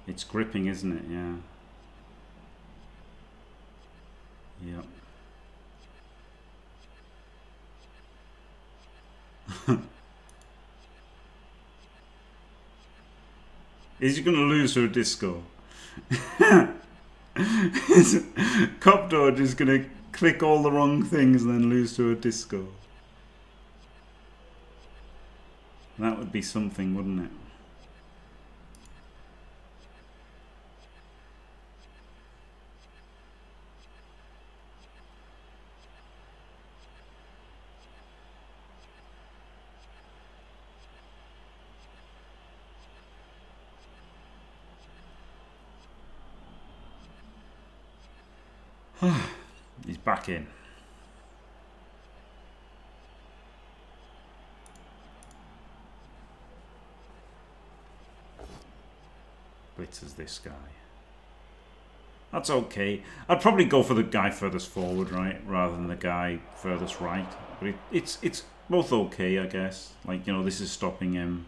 It's gripping, isn't it? Yeah. Yep. Is he going to lose to a disco? Copto is going to click all the wrong things and then lose to a disco. That would be something, wouldn't it? He's back in. Blitzes this guy. That's okay. I'd probably go for the guy furthest forward, right, rather than the guy furthest right. But it's both okay, I guess. Like, you know, this is stopping him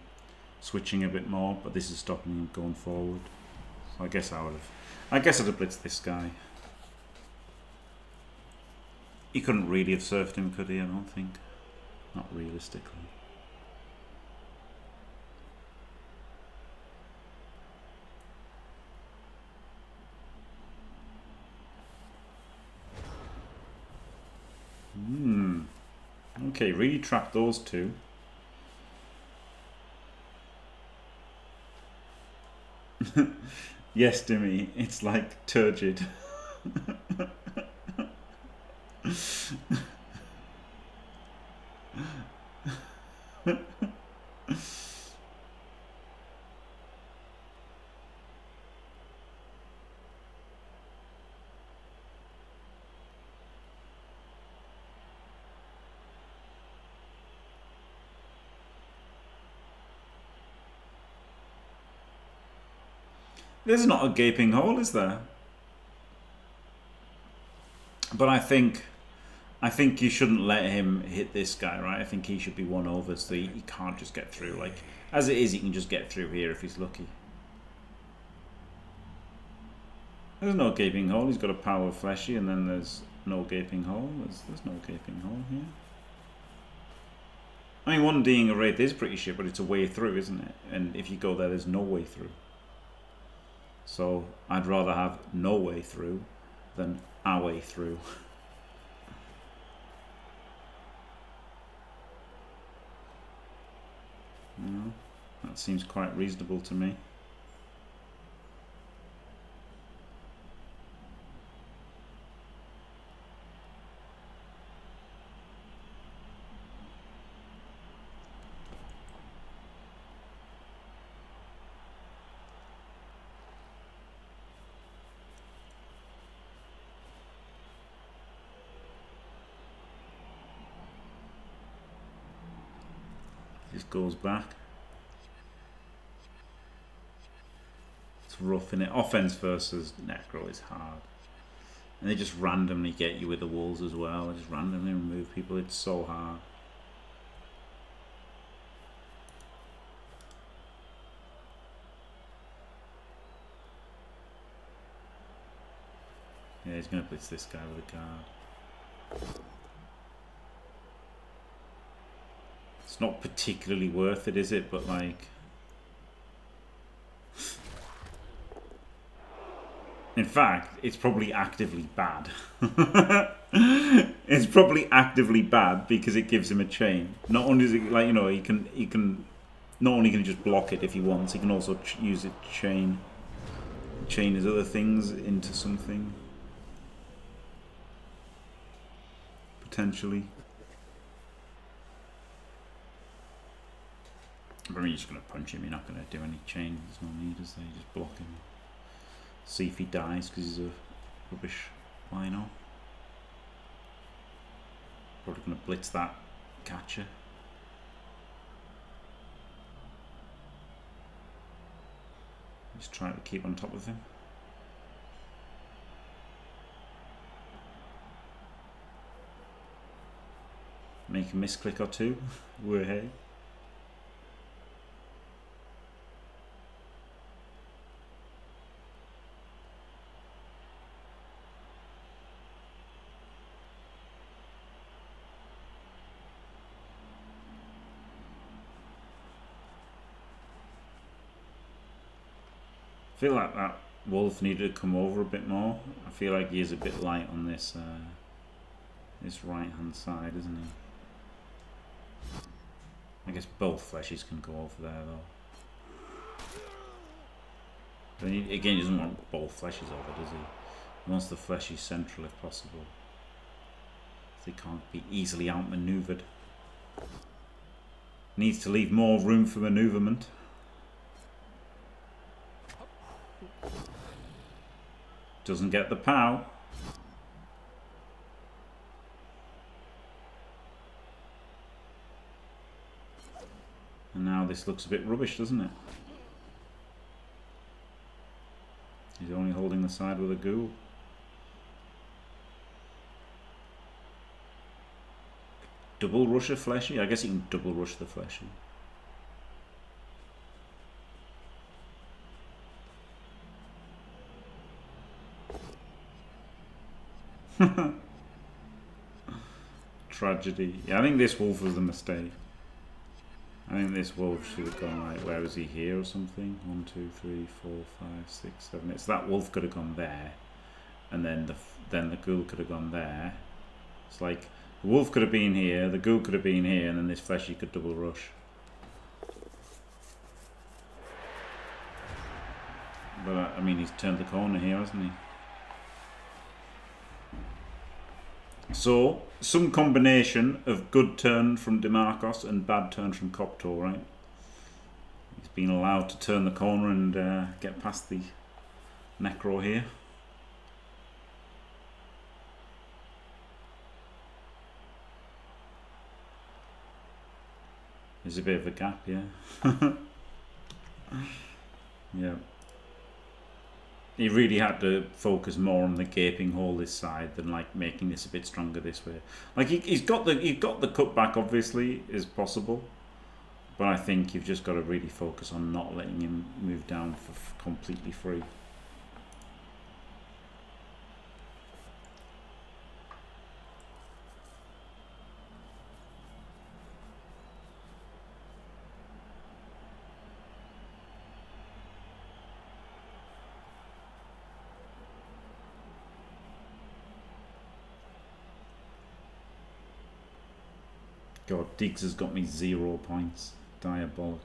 switching a bit more, but this is stopping him going forward. So I guess I'd have blitzed this guy. He couldn't really have surfed him, could he? I don't think. Not realistically. Okay, really track those two. Yes, Dimmy, it's like turgid. There's not a gaping hole, is there? But I think you shouldn't let him hit this guy, right? I think he should be won over, so he can't just get through. Like, as it is, he can just get through here if he's lucky. There's no gaping hole. He's got a power fleshy, and then there's no gaping hole. There's no gaping hole here. I mean, 1D'ing a Wraith is pretty shit, but it's a way through, isn't it? And if you go there, there's no way through. So I'd rather have no way through than a way through. No, that seems quite reasonable to me. Just goes back. It's rough, innit? Offense versus Necro is hard. And they just randomly get you with the walls as well. They just randomly remove people. It's so hard. Yeah, he's going to blitz this guy with a guard. It's not particularly worth it, is it? But like... In fact, it's probably actively bad. It's probably actively bad because it gives him a chain. Not only is it like, you know, he can not only can he just block it if he wants, he can also use it to chain his other things into something. Potentially. But I mean, you're just going to punch him, you're not going to do any chain. There's no need, is there? You just block him. See if he dies because he's a rubbish lino. Probably going to blitz that catcher. Just try to keep on top of him. Make a misclick or two. We're here. I feel like that wolf needed to come over a bit more. I feel like he is a bit light on this this right hand side, isn't he? I guess both fleshies can go over there though. But again, he doesn't want both fleshies over, does he? He wants the fleshy central if possible. So he can't be easily outmaneuvered. Needs to leave more room for manoeuvrement. Doesn't get the POW. And now this looks a bit rubbish, doesn't it? He's only holding the side with a ghoul. Double rush a fleshy? I guess he can double rush the fleshy. Tragedy. Yeah, I think this wolf was the mistake. I think this wolf should have gone like, where was he, here or something? 1, 2, 3, 4, 5, 6, 7. So that wolf could have gone there, and then the ghoul could have gone there. It's like the wolf could have been here, the ghoul could have been here, and then this fleshy could double rush. But I mean, he's turned the corner here, hasn't he? So, some combination of good turn from DiMarkos and bad turn from Copto, right? He's been allowed to turn the corner and get past the Necro here. There's a bit of a gap, yeah. Yeah. He really had to focus more on the gaping hole this side than like making this a bit stronger this way. Like he's got the cutback obviously is possible, but I think you've just got to really focus on not letting him move down for completely free. God, Diggs has got me 0 points. Diabolical.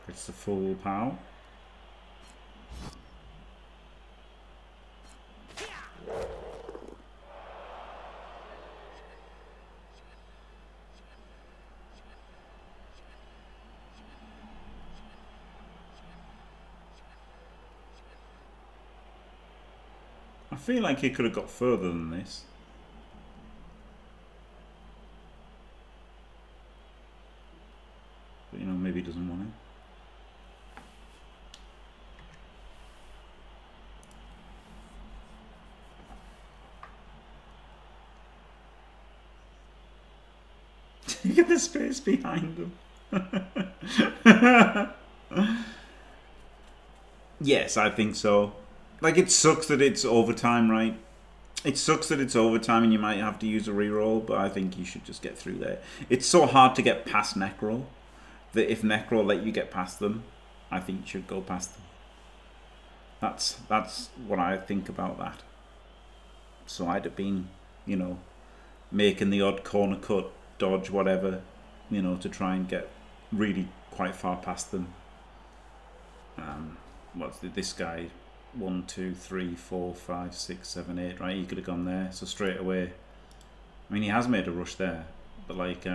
It's the full pow. I feel like he could have got further than this. But you know, maybe he doesn't want it. Look at the space behind them. Yes, I think so. Like, it sucks that it's overtime, right? It sucks that it's overtime and you might have to use a reroll, but I think you should just get through there. It's so hard to get past Necroll that if Necroll let you get past them, I think you should go past them. That's what I think about that. So I'd have been, you know, making the odd corner cut, dodge, whatever, you know, to try and get really quite far past them. What's this guy? 1, 2, 3, 4, 5, 6, 7, 8. Right, he could have gone there. So straight away, I mean, he has made a rush there, but like, you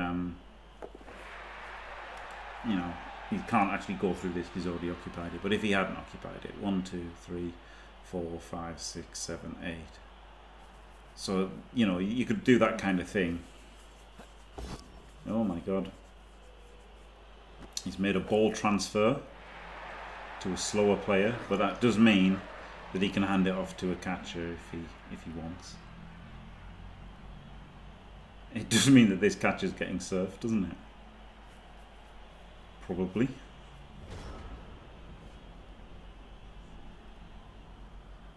know, he can't actually go through this. He's already occupied it. But if he hadn't occupied it, 1, 2, 3, 4, 5, 6, 7, 8. So you know, you could do that kind of thing. Oh my God. He's made a ball transfer to a slower player, but that does mean that he can hand it off to a catcher if he wants. It does mean that this catcher's getting surfed, doesn't it? Probably.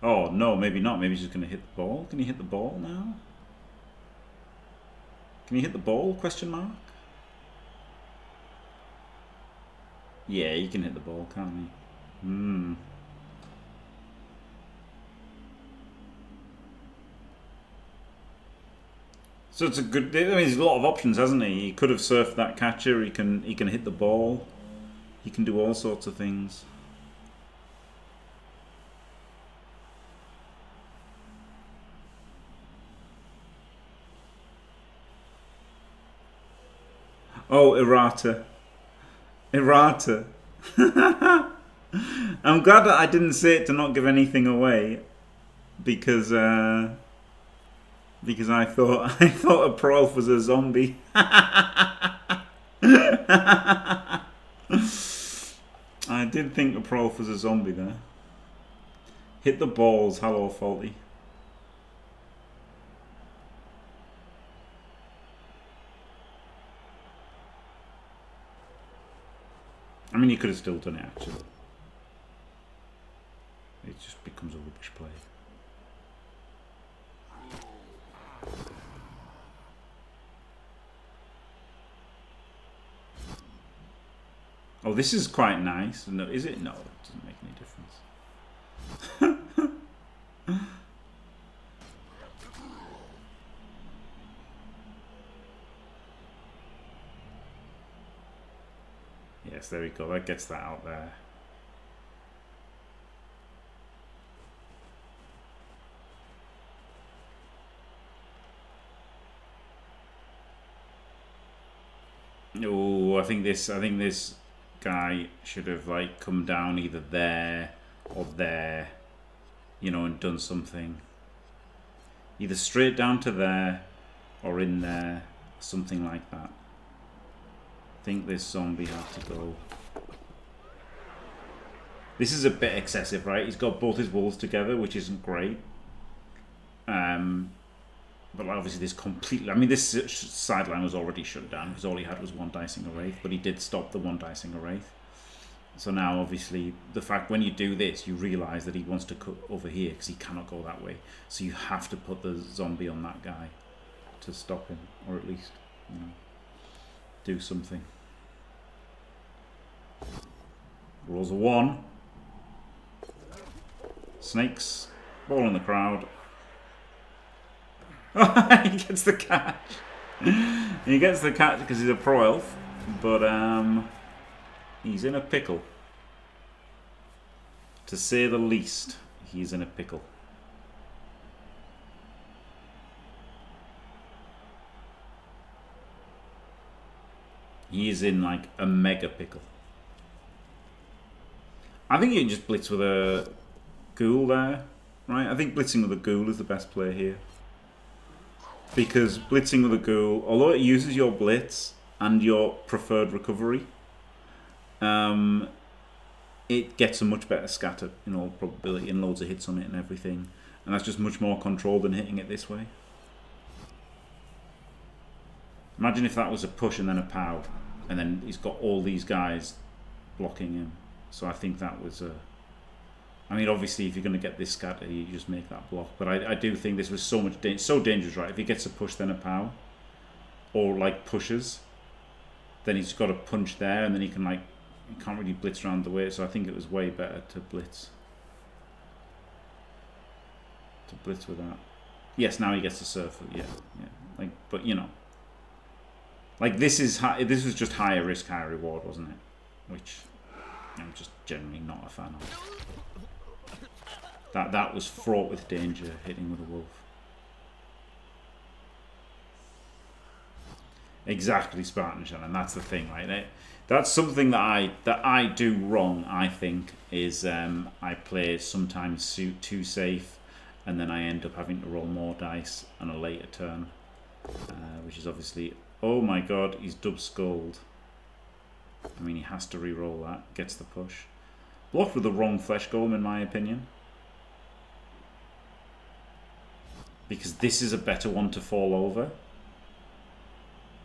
Oh no, maybe not. Maybe he's just going to hit the ball. Can he hit the ball now? Can he hit the ball? Question mark. Yeah, you can hit the ball, can't you? So it's a good. I mean, there's a lot of options, hasn't he? He could have surfed that catcher. He can hit the ball. He can do all sorts of things. Oh, errata. Errata. I'm glad that I didn't say it to not give anything away, because I thought a Prolf was a zombie. I did think a Prolf was a zombie there. Hit the balls. Hello, Faulty. I mean, you could have still done it, actually. It just becomes a rubbish play. Oh, this is quite nice. No, is it? No, it doesn't make any difference. Yes, there we go. That gets that out there. Oh, I think this guy should have like come down either there or there, you know, and done something. Either straight down to there or in there, something like that. I think this zombie had to go. This is a bit excessive, right? He's got both his wolves together, which isn't great. But obviously this completely... I mean, this sideline was already shut down because all he had was one dicing a wraith, but he did stop the one dicing a wraith. So now, obviously, the fact when you do this, you realise that he wants to cut over here because he cannot go that way. So you have to put the zombie on that guy to stop him, or at least, you know, do something. Rolls a 1. Snakes. Ball in the crowd. He gets the catch. He gets the catch because he's a pro elf, but he's in a pickle. To say the least, he's in a pickle. He is in like a mega pickle. I think you can just blitz with a ghoul there, right? I think blitzing with a ghoul is the best play here. Because blitzing with a ghoul, although it uses your blitz and your preferred recovery, it gets a much better scatter in all probability and loads of hits on it and everything. And that's just much more controlled than hitting it this way. Imagine if that was a push and then a pow, and then he's got all these guys blocking him. So I think that was a... I mean, obviously, if you're going to get this scatter, you just make that block. But I do think this was so dangerous, right? If he gets a push, then a pow, or like pushes, then he's got a punch there, and then he can like, he can't really blitz around the way. So I think it was way better to blitz. To blitz with that. Yes, now he gets to surf. Yeah. Like, but you know, like this was just higher risk, higher reward, wasn't it? Which I'm just generally not a fan of. That was fraught with danger, hitting with a wolf. Exactly, Spartan Shannon. That's the thing, right? That's something that I do wrong. I think is I play sometimes too safe, and then I end up having to roll more dice on a later turn, which is obviously. Oh my God, he's dub skulled. I mean, he has to re-roll that. Gets the push. Blocked with the wrong flesh golem, in my opinion. Because this is a better one to fall over.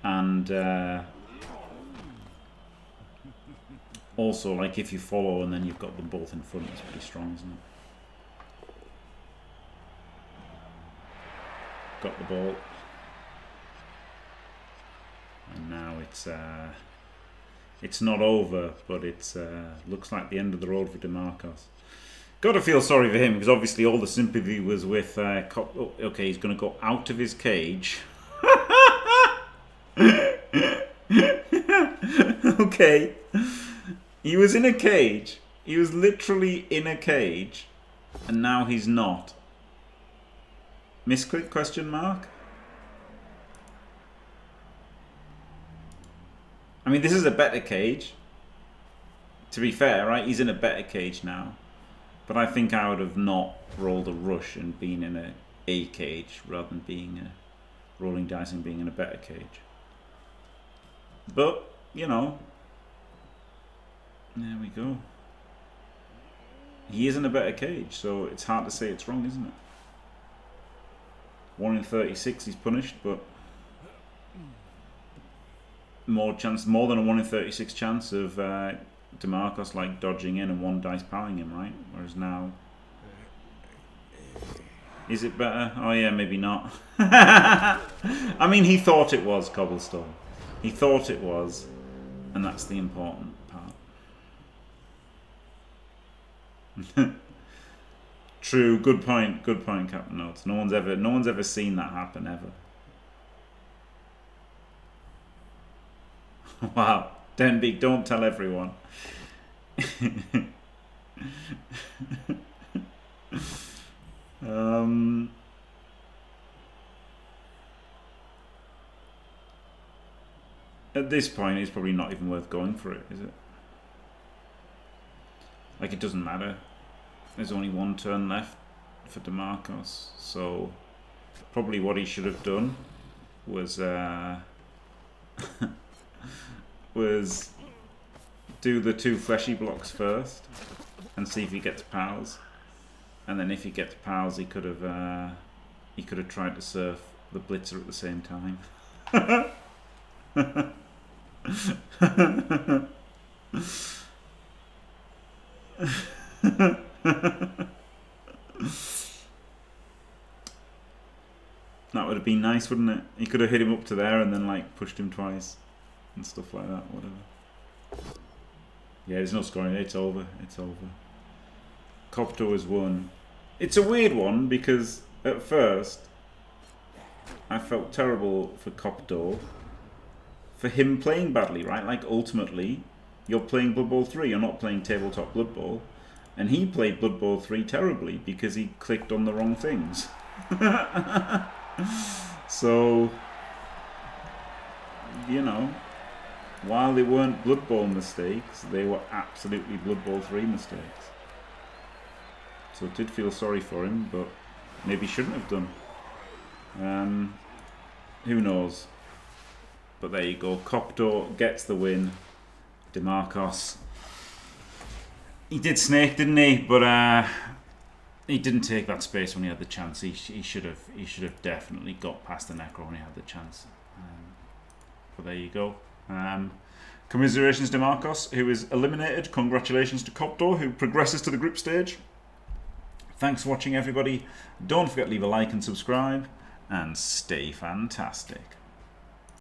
And also, like, if you follow and then you've got them both in front, it's pretty strong, isn't it? Got the ball. And now it's not over, but it's looks like the end of the road for DiMarkos. Got to feel sorry for him because obviously all the sympathy was with Copto. Oh, okay, he's going to go out of his cage. Okay, he was in a cage. He was literally in a cage, and now he's not. Misclick question mark? I mean, this is a better cage. To be fair, right? He's in a better cage now. But I think I would have not rolled a rush and been in a cage rather than being rolling dice and being in a better cage. But, you know, there we go. He is in a better cage, so it's hard to say it's wrong, isn't it? 1 in 36 he's punished, but more than a 1 in 36 chance of DiMarkos like dodging in and one dice powering him, right? Whereas now, is it better? Oh yeah, maybe not. I mean, he thought it was Cobblestone. He thought it was, and that's the important part. True. Good point. Good point, Captain Notes. No one's ever seen that happen ever. Wow. Denbeek, don't tell everyone. I At this point, it's probably not even worth going for it, is it? Like, it doesn't matter. There's only one turn left for DiMarkos, so probably what he should have done was was do the 2 fleshy blocks first and see if he gets pals, and then if he gets pals, he could have tried to surf the blitzer at the same time. That would have been nice, wouldn't it? He could have hit him up to there and then like pushed him twice and stuff like that, whatever. Yeah, there's no scoring. It's over. It's over. Copto has won. It's a weird one because at first I felt terrible for Copto for him playing badly, right? Like, ultimately, you're playing Blood Bowl 3, you're not playing Tabletop Blood Bowl. And he played Blood Bowl 3 terribly because he clicked on the wrong things. So, you know, while they weren't Blood Bowl mistakes, they were absolutely Blood Bowl 3 mistakes. So I did feel sorry for him, but maybe shouldn't have done. Who knows? But there you go. Copto gets the win. DiMarkos. He did snake, didn't he? But he didn't take that space when he had the chance. He should have definitely got past the Necro when he had the chance. But there you go. Commiserations DiMarkos, who is eliminated. Congratulations to Copto, who progresses to the group stage. Thanks for watching, everybody. Don't forget to leave a like and subscribe, and stay fantastic.